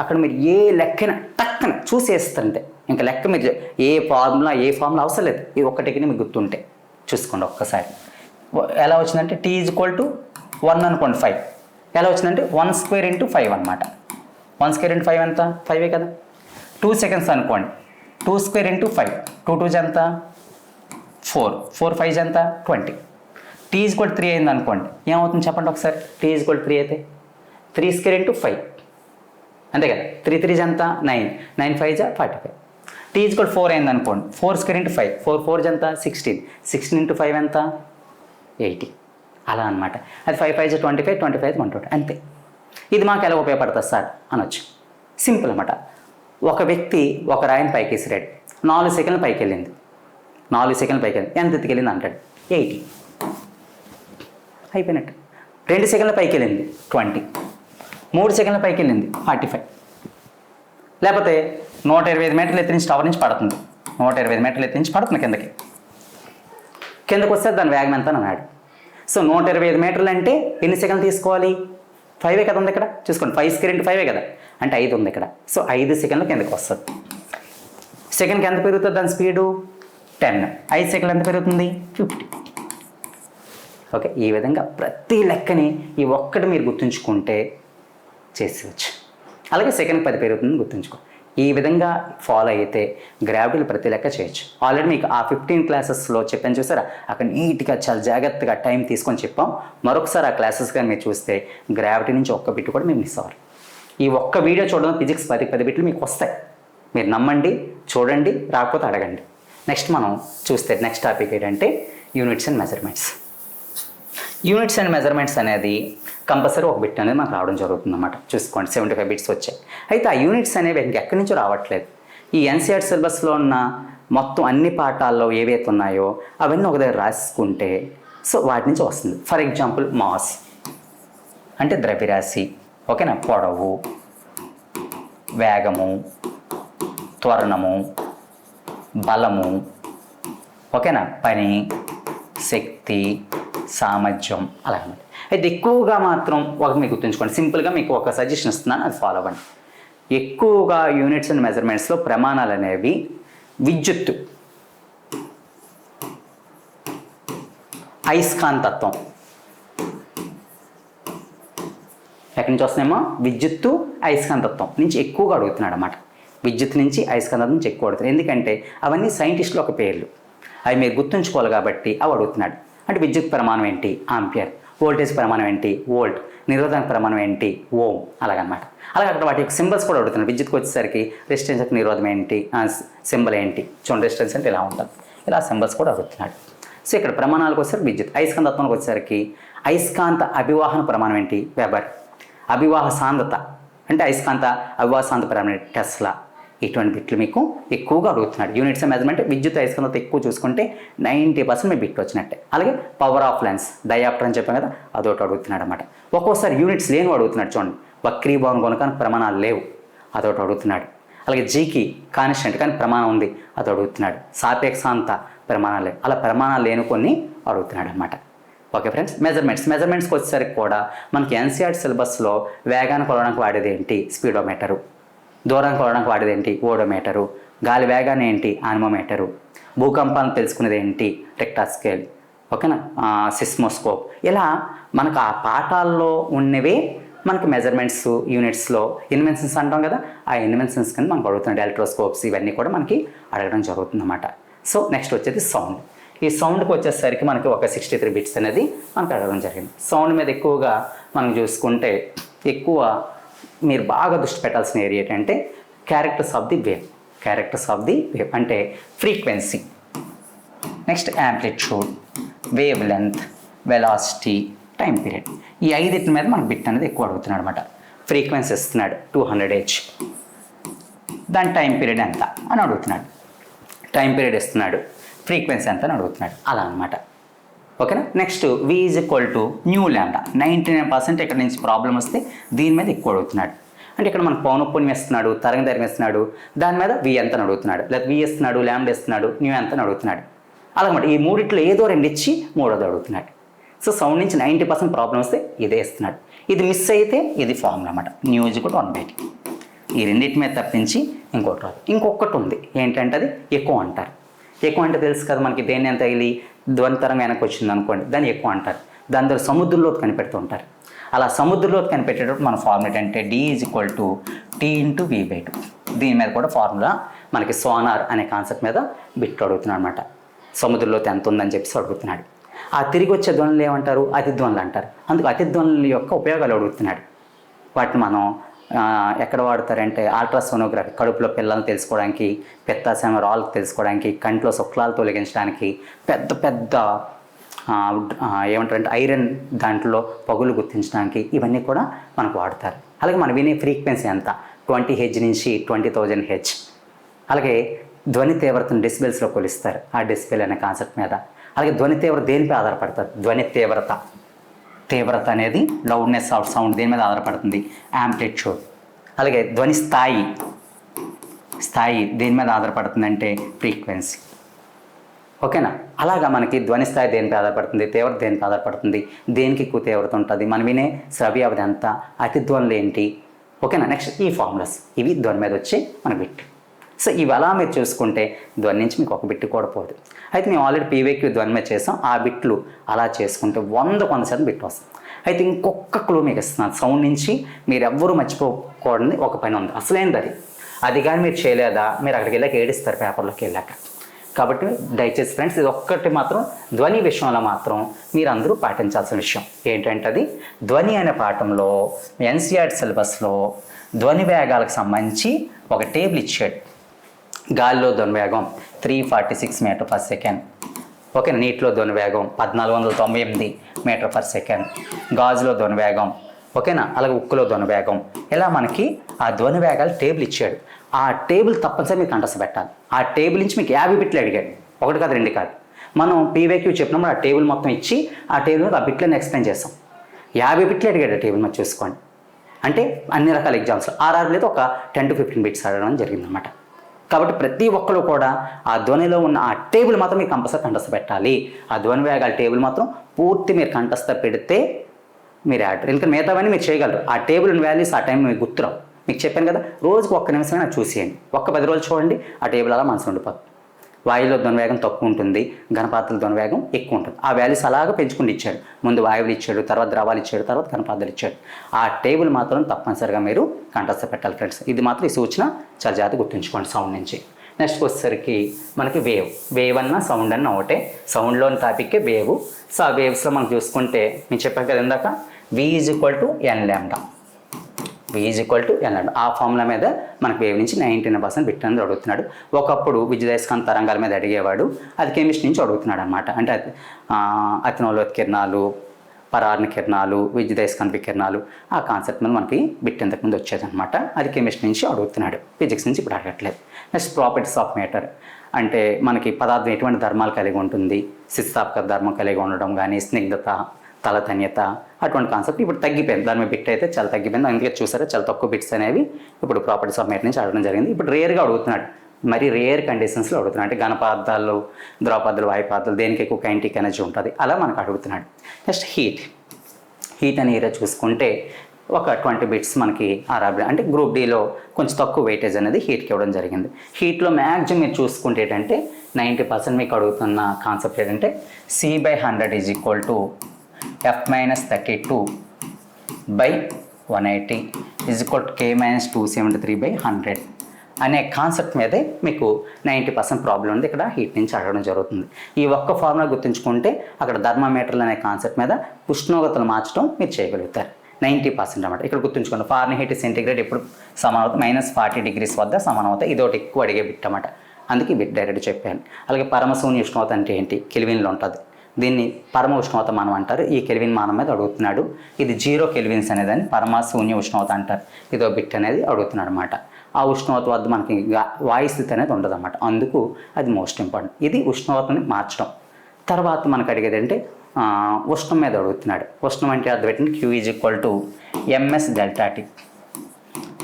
అక్కడ మీరు ఏ లెక్కన టక్కన చూసేస్తుంటే ఇంకా లెక్క మీరు ఏ ఫార్ములా అవసరం లేదు. ఇది ఒక్కటికి మీకు గుర్తుంటే చూసుకోండి ఒక్కసారి. ఎలా వచ్చిందంటే T = 1 అనుకోండి, 5 ఎలా వచ్చిందంటే 1² × 5 అనమాట. 1² × 5 ఎంత? 5 కదా. 2 సెకండ్స్ అనుకోండి, 2² × 5, 2 2 ఎంత? 4, 4 5 ఎంత? 20. T = 3 అయింది అనుకోండి, ఏమవుతుంది చెప్పండి ఒకసారి. T = 3 అయితే 3² × 5 అంతే కదా. 3 3 ఎంత? 9, 9 5 45. T = 4 అయింది అనుకోండి, 4² × 5, 4 4 ఎంత? 16, 16 × 5 ఎంత? 80. అలా అనమాట. అది 5 5 25, 25 120 అంతే. ఇది మాకు ఎలా ఉపయోగపడుతుంది సార్ అనొచ్చు. సింపుల్ అనమాట. ఒక వ్యక్తి ఒక రాయిని పైకి విసిరాడు, 4 సెకండ్లు పైకి వెళ్ళింది. 4 సెకండ్లు పైకి వెళ్ళింది, ఎంత ఎత్తుకెళ్ళింది అంటాడు? 80. అయిపోయినట్టు. 2 సెకండ్ల పైకి వెళ్ళింది 20, 3 సెకండ్ల పైకి వెళ్ళింది 45. లేకపోతే 125 మీటర్లు ఎత్తి నుంచి టవర్ నుంచి పడుతుంది, 125 మీటర్లు ఎత్తి నుంచి పడుతుంది కిందకి వస్తే దాని వేగం ఎంత అన్నాడు. సో 125 మీటర్లు అంటే ఎన్ని సెకండ్లు తీసుకోవాలి? 5 కదా ఉంది ఇక్కడ, చూసుకోండి. 5² × 5 కదా, అంటే 5 ఉంది ఇక్కడ. సో 5 సెకండ్లు కిందకి వస్తుంది. సెకండ్కి ఎంత పెరుగుతుంది దాని స్పీడు? 10. 5 సెకండ్లు ఎంత పెరుగుతుంది? 50. ఓకే, ఈ విధంగా ప్రతి లెక్కని ఈ ఒక్కటి మీరు గుర్తుంచుకుంటే చేసేవచ్చు. అలాగే సెకండ్కి 10 పెరుగుతుంది గుర్తుంచుకో. ఈ విధంగా ఫాలో అయితే గ్రావిటీలు ప్రతి లెక్క చేయొచ్చు. ఆల్రెడీ మీకు ఆ 15 క్లాసెస్లో చెప్పాను చూసారా, అక్కడ నీట్గా చాలా జాగ్రత్తగా టైం తీసుకొని చెప్పాం. మరొకసారి ఆ క్లాసెస్ కానీ మీరు చూస్తే గ్రావిటీ నుంచి ఒక్క బిట్ కూడా మీరు మిస్ అవ్వరు. ఈ ఒక్క వీడియో చూడడం ఫిజిక్స్ 10 బిట్లు మీకు వస్తాయి. మీరు నమ్మండి, చూడండి, రాకపోతే అడగండి. నెక్స్ట్ మనం చూస్తే నెక్స్ట్ టాపిక్ ఏంటంటే units and measurements. Units and measurements అనేది కంపల్సరీ ఒక బిట్ అనేది మనకు రావడం జరుగుతుంది అన్నమాట. చూసుకోండి, 75 బిట్స్ వచ్చాయి. అయితే ఆ యూనిట్స్ అనేవి ఎక్కడి నుంచో రావట్లేదు. ఈ NCERT సిలబస్లో ఉన్న మొత్తం అన్ని పాఠాల్లో ఏవైతే ఉన్నాయో అవన్నీ ఒక దగ్గర రాసుకుంటే సో వాటి నుంచి వస్తుంది. ఫర్ ఎగ్జాంపుల్ మాస్ అంటే ద్రవ్యరాశి, ఓకేనా. పొడవు, వేగము, త్వరణము, బలము, ఓకేనా, పని, శక్తి, సామర్థ్యం, అలాగే. అయితే ఎక్కువగా మాత్రం ఒక మీకు గుర్తుంచుకోండి, సింపుల్గా మీకు ఒక సజెషన్ ఇస్తున్నాను, అది ఫాలో అవ్వండి. ఎక్కువగా యూనిట్స్ అండ్ మెజర్మెంట్స్లో ప్రమాణాలు అనేవి విద్యుత్తు, అయస్కాంతత్వం, ఎక్కడి నుంచి వస్తున్నాయేమో విద్యుత్తు, అయస్కాంతత్వం నుంచి ఎక్కువగా అడుగుతున్నాడు అన్నమాట. విద్యుత్ నుంచి అయస్కాంతత్వం నుంచి ఎక్కువ అడుగుతున్నాడు. ఎందుకంటే అవన్నీ సైంటిస్టులు ఒక పేర్లు, అవి మీరు గుర్తుంచుకోవాలి కాబట్టి అవి అడుగుతున్నాడు. అంటే విద్యుత్ ప్రమాణం ఏంటి? ఆంపియర్. వోల్టేజ్ ప్రమాణం ఏంటి? వోల్ట్. నిరోధన ప్రమాణం ఏంటి? ఓం. అలాగనమాట. అలాగే అక్కడ వాటి యొక్క సింబల్స్ కూడా అడుగుతున్నాడు. విద్యుత్కి వచ్చేసరికి రెసిస్టెన్స్ నిరోధం ఏంటి, సింబల్ ఏంటి, చూడండి రెసిస్టెన్స్ అంటే ఇలా ఉంటుంది, ఇలా సింబల్స్ కూడా అడుగుతున్నాడు. సో ఇక్కడ ప్రమాణాలకు వచ్చేసరికి విద్యుత్. అయస్కాంతత్వానికి వచ్చేసరికి అయస్కాంత అభివాహన ప్రమాణం ఏంటి? వెబర్. అభివాహ సాంద్రత అంటే అయస్కాంత అభివాహ సాంద్రత ప్రమాణం టెస్లా. ఇటువంటి బిట్లు మీకు ఎక్కువగా అడుగుతున్నాడు. యూనిట్స్ మెజర్మెంట్ విద్యుత్ అయస్కాంతత ఎక్కువ చూసుకుంటే 90% మీ బిట్లు వచ్చినట్టే. అలాగే పవర్ ఆఫ్ లెన్స్, డయాప్టర్ అని చెప్పాం కదా, అదొకటి అడుగుతున్నాడు అనమాట. ఒక్కోసారి యూనిట్స్ లేని అడుగుతున్నాడు. చూడండి, వక్రీభవన గుణకానికి ప్రమాణాలు లేవు, అదొకటి అడుగుతున్నాడు. అలాగే జీకి కాన్స్టెంట్ కానీ ప్రమాణం ఉంది, అది అడుగుతున్నాడు. సాపేక్షాంత ప్రమాణాలు లేవు, అలా ప్రమాణాలు లేని కొన్ని అడుగుతున్నాడు అనమాట. ఓకే ఫ్రెండ్స్, మెజర్మెంట్స్కి వచ్చేసరికి కూడా మనకి NCERT సిలబస్లో వేగాన్ని కొలవడానికి వాడేది ఏంటి? స్పీడోమీటరు. దూరం కొలవడానికి వాడేది ఏంటి? ఓడోమీటరు. గాలి వేగాన్ని ఏంటి? ఆనిమోమీటరు. భూకంపాలను తెలుసుకునేది ఏంటి? Richter scale. ఓకేనా? సిస్మోస్కోప్. ఇలా మనకు ఆ పాఠాల్లో ఉన్నవే మనకి మెజర్మెంట్స్ యూనిట్స్లో ఇన్వెన్షన్స్ అంటాం కదా, ఆ ఇన్వెన్షన్స్ కింద మనకు అడుగుతుంది. ఎలక్ట్రోస్కోప్స్ ఇవన్నీ కూడా మనకి అడగడం జరుగుతుంది అన్నమాట. సో నెక్స్ట్ వచ్చేది సౌండ్. ఈ సౌండ్కి వచ్చేసరికి మనకి ఒక 63 బిట్స్ అనేది మనకు అడగడం జరిగింది. సౌండ్ మీద ఎక్కువగా మనం చూసుకుంటే ఎక్కువ మీరు బాగా దృష్టి పెట్టాల్సిన ఏరియా ఏంటంటే characters of the wave. Characters of the wave అంటే frequency, next amplitude, wavelength, velocity, time period. ఈ 5 మీద మనకు బిట్ అనేది ఎక్కువ అడుగుతున్నాడు అనమాట. ఫ్రీక్వెన్సీ ఇస్తున్నాడు 200 Hz, దాని టైం పీరియడ్ ఎంత అని అడుగుతున్నాడు. టైం పీరియడ్ ఇస్తున్నాడు, ఫ్రీక్వెన్సీ ఎంత అని అడుగుతున్నాడు. అలా అనమాట. ఓకేనా? నెక్స్ట్ V = న్యూ ల్యాండా. 99% ఇక్కడ నుంచి ప్రాబ్లం వస్తే దీని మీద ఎక్కువ అడుగుతున్నాడు. అంటే ఇక్కడ మనకు పౌనఃపున్యం ఇస్తున్నాడు, తరంగదైర్ఘ్యం ఇస్తున్నాడు, దాని మీద V ఎంత అని అడుగుతున్నాడు, లేదా V ఇస్తున్నాడు, ల్యాండా ఇస్తున్నాడు, న్యూ ఎంత అని అడుగుతున్నాడు. అలాగమాట ఈ మూడిట్లో ఏదో 2 ఇచ్చి మూడోది అడుగుతున్నాడు. సో సౌండ్ నుంచి 90% ప్రాబ్లం వస్తే ఇదే ఇస్తున్నాడు. ఇది మిస్ అయితే ఇది ఫార్ములా అన్నమాట. New = 1/t. ఈ రెండింటి మీద తప్పించి ఇంకోటి రాదు. ఇంకొకటి ఉంది ఏంటంటే అది ఎక్కువ అంటారు. ఎక్కువ అంటే తెలుసు కదా మనకి, దేన్ని ఎంత తగిలి ధ్వని తరంగం వెనక్కి వచ్చింది అనుకోండి, దాన్ని ఎక్కువ అంటారు. దాని ద్వారా సముద్రంలోకి కనిపెడుతూ ఉంటారు. అలా సముద్రంలోకి కనిపెట్టేటప్పుడు మన ఫార్ములా అంటే D = T × V/2. దీని మీద కూడా ఫార్ములా మనకి సోనార్ అనే కాన్సెప్ట్ మీద బిట్ అడుగుతున్నాడు అనమాట. సముద్రంలోకి ఎంత ఉందని చెప్పేసి అడుగుతున్నాడు. ఆ తిరిగి వచ్చే ధ్వనులు ఏమంటారు? అతిధ్వనులు అంటారు. అందుకు అతిధ్వనుల యొక్క ఉపయోగాలు అడుగుతున్నాడు. వాటిని మనం ఎక్కడ వాడతారంటే అల్ట్రాసోనోగ్రఫీ, కడుపులో పిల్లల్ని తెలుసుకోవడానికి, పిత్తాశయం రాళ్ళకు తెలుసుకోవడానికి, కంట్లో శుక్లాలు తొలగించడానికి, పెద్ద పెద్ద ఏమంటారంటే ఐరన్ దాంట్లో పగులు గుర్తించడానికి, ఇవన్నీ కూడా మనకు వాడతారు. అలాగే మనం వినే ఫ్రీక్వెన్సీ ఎంత? 20 Hz నుంచి 20,000 Hz. అలాగే ధ్వని తీవ్రతను డెసిబెల్స్లో కొలుస్తారు, ఆ డెసిబెల్ అనే కాన్సెప్ట్ మీద. అలాగే ధ్వని తీవ్రత దేనిపై ఆధారపడుతుంది? ధ్వని తీవ్రత అనేది లౌడ్నెస్ ఆఫ్ సౌండ్ దేని మీద ఆధారపడుతుంది? యాంప్లిట్యూడ్. అలాగే ధ్వని స్థాయి దేని మీద ఆధారపడుతుంది అంటే ఫ్రీక్వెన్సీ. ఓకేనా? అలాగా మనకి ధ్వని స్థాయి దేనిపై ఆధారపడుతుంది, తీవ్రత దేనిపై ఆధారపడుతుంది, దేనికి ఎక్కువ తీవ్రత ఉంటుంది, మనం వినే శ్రవ్యావధి ఎంత, అతిధ్వనులు ఏంటి. ఓకేనా? నెక్స్ట్ ఈ ఫార్ములాస్, ఇవి ధ్వని మీద వచ్చే మన బిట్. సో ఇవి అలా మీరు చూసుకుంటే ధ్వని నుంచి మీకు ఒక బిట్ కూడా పోదు. అయితే మేము ఆల్రెడీ PYQ ధ్వని మీద చేసాం. ఆ బిట్లు అలా చేసుకుంటే 100% బిట్ వస్తుంది. అయితే ఇంకొక క్లూ మీకు ఇస్తున్నాను. సౌండ్ నుంచి మీరు ఎవ్వరూ మర్చిపోకూడని ఒక పని ఉంది, అసలైనది. అది కానీ మీరు చేయలేదా, మీరు అక్కడికి వెళ్ళాక ఏడిస్తారు పేపర్లోకి వెళ్ళాక. కాబట్టి దయచేసి ఫ్రెండ్స్, ఇది ఒక్కటి మాత్రం ధ్వని విషయంలో మాత్రం మీరు అందరూ పాటించాల్సిన విషయం ఏంటంటే అది ధ్వని అనే పాఠంలో NCERT సిలబస్లో ధ్వని వేగాలకు సంబంధించి ఒక టేబుల్ ఇచ్చాడు. గాలిలో ధ్వని వేగం 346 m/s. ఓకే, నీటిలో ధ్వని వేగం 1498 m/s. గాజులో ధ్వని వేగం, ఓకేనా, అలాగే ఉక్కులో ధ్వని వేగం. ఇలా మనకి ఆ ధ్వని వేగాలు టేబుల్ ఇచ్చాడు. ఆ టేబుల్ తప్పనిసరి మీకు కంటెస్ట్ పెట్టాలి. ఆ టేబుల్ నుంచి మీకు 50 బిట్లు అడిగాడు, 1 కాదు 2 కాదు. మనం PYQ చెప్పినప్పుడు ఆ టేబుల్ మొత్తం ఇచ్చి ఆ టేబుల్ మీద ఆ బిట్లను ఎక్స్ప్లెయిన్ చేస్తాం. 50 బిట్లు అడిగాడు ఆ టేబుల్ మీద, చూసుకోండి. అంటే అన్ని రకాల ఎగ్జామ్స్లో లేదు ఒక 10 to 15 బిట్స్ అడగడం జరిగిందన్నమాట. కాబట్టి ప్రతి ఒక్కరు కూడా ఆ ధ్వనిలో ఉన్న ఆ టేబుల్ మాత్రం మీరు కంపల్సరీ కంటెస్ట్ పెట్టాలి. ఆ ధ్వని వేగాల టేబుల్ మాత్రం పూర్తి మీరు కంటెస్ట్ పెడితే మీరు యాడ్. ఎందుకంటే మిగతావన్నీ మీరు చేయగలరు. ఆ టేబుల్ వాల్యూస్ ఆ టైం మీకు గుర్తురావు. మీకు చెప్పాను కదా, రోజుకు 1 నిమిషమైనా చూసేయండి. 10 రోజులు చూడండి, ఆ టేబుల్ అలా మనసు ఉండిపోతుంది. వాయువులో ధ్వని వేగం తక్కువ ఉంటుంది, ఘనపదార్థాల ధ్వని వేగం ఎక్కువ ఉంటుంది. ఆ వాల్యూస్ అలాగా పెంచుకుంటూ ఇచ్చాడు. ముందు వాయువులు ఇచ్చాడు, తర్వాత ద్రవాలు ఇచ్చాడు, తర్వాత ఘనపదార్థాలు ఇచ్చాడు. ఆ టేబుల్ మాత్రం తప్పనిసరిగా మీరు కంటెస్ట్ పెట్టాలి ఫ్రెండ్స్. ఇది మాత్రం ఈ సూచన చాలా జాగ్రత్తగా గుర్తుంచుకోండి సౌండ్ నుంచి. నెక్స్ట్ వచ్చేసరికి మనకి వేవ్ అన్న సౌండ్ అన్న ఒకటే. సౌండ్లోని టాపిక్కే వేవ్. సో ఆ వేవ్స్లో మనం చూసుకుంటే నేను చెప్పాను కదా ఇందాక, V = n λ. V = n λ. ఆ ఫార్ములా మీద మనకు వేవ్ నుంచి 99% బిట్ అనేది అడుగుతున్నాడు. ఒకప్పుడు విద్యుదయస్కాంత తరంగాల మీద అడిగేవాడు, అది కెమిస్ట్రీ నుంచి అడుగుతున్నాడు అనమాట. అంటే అతినోలోత్ కిరణాలు, పరార్ణ కిరణాలు, విద్యుదయస్కాంత వికిరణాలు, ఆ కాన్సెప్ట్ మీద మనకి బిట్ ఇంతకుముందు వచ్చేదనమాట. అది కెమిస్ట్రీ నుంచి అడుగుతున్నాడు, ఫిజిక్స్ నుంచి ఇప్పుడు అడగట్లేదు. నెక్స్ట్ ప్రాపర్టీస్ ఆఫ్ మ్యాటర్, అంటే మనకి పదార్థం ఎటువంటి ధర్మాలు కలిగి ఉంటుంది, స్థితిస్థాపక ధర్మం కలిగి ఉండడం కానీ, స్నిగ్ధత, తలతన్యత, అటువంటి కాన్సెప్ట్ ఇప్పుడు తగ్గిపోయింది. దాని మీద బిట్ అయితే చాలా తగ్గిపోయింది. అందుకే చూసారా చాలా తక్కువ బిట్స్ అనేవి ఇప్పుడు ప్రాపర్టీస్ ఆఫ్ మ్యాటర్ నుంచి అడగడం జరిగింది. ఇప్పుడు రేర్గా అడుగుతున్నాడు, మరి రేర్ కండిషన్స్లో అడుగుతున్నాడు. అంటే ఘనపదార్థాలు, ద్రవపదార్థాలు, వాయుపదార్థాలు దేనికి ఎక్కువ కైనెటిక్ ఎనర్జీ ఉంటుంది, అలా మనకు అడుగుతున్నాడు. నెక్స్ట్ హీట్ అనే ఏరియా చూసుకుంటే ఒక 20 బిట్స్ మనకి ఆర్ఆర్బి అంటే గ్రూప్ డిలో కొంచెం తక్కువ వెయిటేజ్ అనేది హీట్కి ఇవ్వడం జరిగింది. హీట్లో మ్యాక్సిమం మీరు చూసుకుంటే ఏంటంటే 90% మీకు అడుగుతున్న కాన్సెప్ట్ ఏంటంటే C/100 is equal to F-32/180 is equal to K-273/100 అనే కాన్సెప్ట్ మీదే మీకు 90% ప్రాబ్లం ఉంది ఇక్కడ హీట్ నుంచి అడగడం జరుగుతుంది. ఈ ఒక్క ఫార్ములా గుర్తుంచుకుంటే అక్కడ థర్మామీటర్లు అనే కాన్సెప్ట్ మీద ఉష్ణోగ్రతలు మార్చడం మీరు చేయగలుగుతారు. 90% అన్నమాట. ఇక్కడ గుర్తుంచుకోండి, ఫారెన్హీట్ సెంటిగ్రేడ్ ఎప్పుడు సమానం అవుతుంది, -40 degrees వద్ద సమానం అవుతాయి. ఇది ఒకటి ఎక్కువ అడిగే బిట్ అన్నమాట, అందుకే ఈ బిట్ డైరెక్ట్ చెప్పాను. అలాగే పరమశూన్య ఉష్ణోగ్రత అంటే ఏంటి, కెల్విన్లో ఉంటుంది. దీన్ని పరమ ఉష్ణోగ్రత మానం అంటారు. ఈ కెల్విన్ మానం మీద అడుగుతున్నాడు. ఇది 0 కెల్విన్స్ అనేదాన్ని పరమశూన్య ఉష్ణోగ్రత అంటారు. ఇదో బిట్ అనేది అడుగుతున్నాడు అనమాట. ఆ ఉష్ణోగ్రత వద్ద మనకి వాయు స్థితి అనేది ఉండదు అన్నమాట, అందుకు అది మోస్ట్ ఇంపార్టెంట్. ఇది ఉష్ణోగ్రతని మార్చడం. తర్వాత మనకు అడిగేది అంటే ఉష్ణం మీద అడుగుతున్నాడు. ఉష్ణం అంటే అది పెట్టిన Q is equal to MS∆T.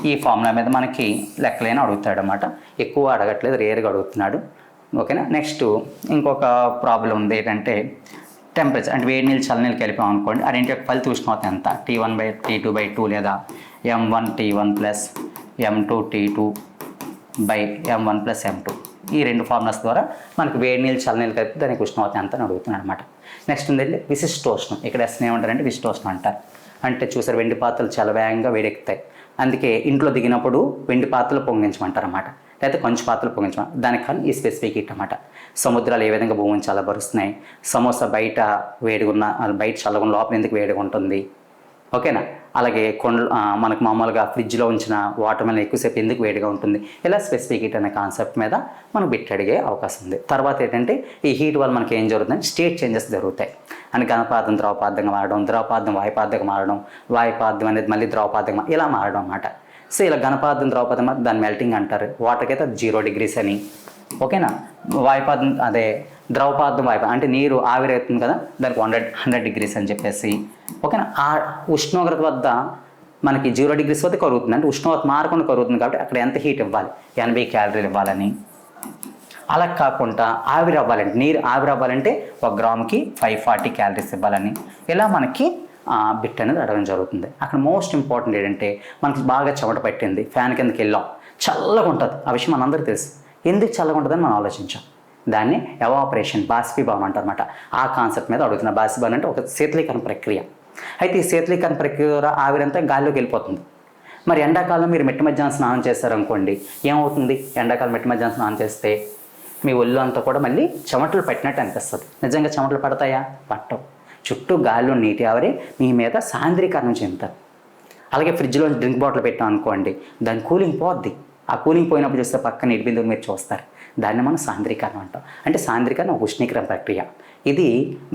ఈ ఫార్ములా మీద మనకి లెక్కలైనా అడుగుతాడు అన్నమాట. ఎక్కువ అడగట్లేదు, రేర్గా అడుగుతున్నాడు. ఓకేనా. నెక్స్ట్ ఇంకొక ప్రాబ్లం ఉంది ఏంటంటే టెంపరేచర్ అంటే వేడి నీళ్ళు చల్ల నీళ్ళు కలిపాం అనుకోండి, ఆ రెండింటి యొక్క ఫలిత ఉష్ణోగ్రత ఎంత, T1/T2/2 లేదా M1T1 plus M2T2/M1 plus M2. ఈ రెండు ఫార్ములాస్ ద్వారా మనకి వేడి నీళ్ళు చల్ల నీళ్ళు కలిపి దానికి ఉష్ణోగ్రత ఎంత అని అడుగుతున్నాడు అనమాట. నెక్స్ట్ ఉందంటే విశిష్టోష్ణం. ఇక్కడ ఎస్ని ఏమంటారంటే విశిష్టోష్ణం అంటారు. అంటే చూసారు, వెండి పాత్రలు చాలా వేగంగా వేడెక్కుతాయి, అందుకే ఇంట్లో దిగినప్పుడు వెండి పాత్రలు పొంగించమంటారు అన్నమాట, లేకపోతే కొంచెం పాత్రలు పొంగించమంటారు. దానికి కానీ ఈ స్పెసిఫిక్ హీట్ అన్నమాట. సముద్రాలు ఏ విధంగా భూమిని చల్లబరుస్తున్నాయి, సమోసా బయట వేడిగా ఉన్న బయట చల్లగా లోపల ఎందుకు వేడిగా ఉంటుంది, ఓకేనా. అలాగే మనకు మామూలుగా ఫ్రిడ్జ్లో ఉంచిన వాటర్ మెలన్ ఎక్కువసేపు ఎందుకు వేడిగా ఉంటుంది, ఇలా స్పెసిఫిక్ హీట్ అనే కాన్సెప్ట్ మీద మనకు బిట్ అడిగే అవకాశం ఉంది. తర్వాత ఏంటంటే ఈ హీట్ వల్ల మనకి ఏం జరుగుతుందంటే స్టేట్ చేంజెస్ జరుగుతాయి. అని ఘనపాదం ద్రవపాదంగా మారడం, ద్రవపాదం వాయుపాదంగా మారడం, వాయుపాదం అనేది మళ్ళీ ద్రవపాదంగా ఇలా మారడం అన్నమాట. సో ఇలా ఘనపాదం ద్రవపాదం దాన్ని మెల్టింగ్ అంటారు. వాటర్కి అయితే 0 degrees అని, ఓకేనా. వాయుపాదం అదే ద్రవపాదం వాయుపాదం అంటే నీరు ఆవిరి అవుతుంది కదా, దానికి 100 degrees అని చెప్పేసి, ఓకేనా. ఆ ఉష్ణోగ్రత వద్ద మనకి 0 degrees వద్ద కరుగుతుంది, అంటే ఉష్ణోగ్రత మారకుండా కరుగుతుంది కాబట్టి అక్కడ ఎంత హీట్ ఇవ్వాలి, 80 calories ఇవ్వాలని. అలా కాకుండా ఆవిరి అవ్వాలంటే, నీరు ఆవిరి అవ్వాలంటే 1 గ్రాముకి 540 calories ఇవ్వాలని, ఇలా మనకి బిట్ అనేది అడగడం జరుగుతుంది. అక్కడ మోస్ట్ ఇంపార్టెంట్ ఏంటంటే మనకి బాగా చెమట పట్టింది, ఫ్యాన్ కిందకి వెళ్ళాం, చల్లగా ఉంటుంది. ఆ విషయం మనందరికీ తెలుసు. ఎందుకు చల్లగా ఉంటుందని మనం ఆలోచించాం. దాన్ని ఎవాపరేషన్, బాష్పీభవనం అంటారన్నమాట. ఆ కాన్సెప్ట్ మీద అడుగుతున్న. బాష్పీభవనం అంటే ఒక శీతలీకరణ ప్రక్రియ. అయితే ఈ శీతలీకరణ ప్రక్రియ ఆవిరంతా గాల్లోకి వెళ్ళిపోతుంది. మరి ఎండాకాలం మీరు మిట్ట మధ్యాహ్నం స్నానం చేస్తారనుకోండి, ఏమవుతుంది, ఎండాకాలం మిట్ట మధ్యాహ్నం స్నానం చేస్తే మీ ఒళ్ళు అంతా కూడా మళ్ళీ చెమటలు పట్టినట్టు అనిపిస్తుంది. నిజంగా చెమటలు పడతాయా, పట్టవు. చుట్టూ గాలిలో నీటి ఆవిరి మీ మీద సాంద్రీకరణం చెందుతుంది. అలాగే ఫ్రిడ్జ్లో డ్రింక్ బాటిల్ పెట్టాం అనుకోండి, దాని కూలింగ్ పోద్ది. ఆ కూలింగ్ పోయినప్పుడు చూస్తే పక్క నీటి బిందువులు మీరు చూస్తారు, దాన్ని మనం సాంద్రీకరణ అంటాం. అంటే సాంద్రీకరణ ఒక ఉష్ణీకరణ ప్రక్రియ. ఇది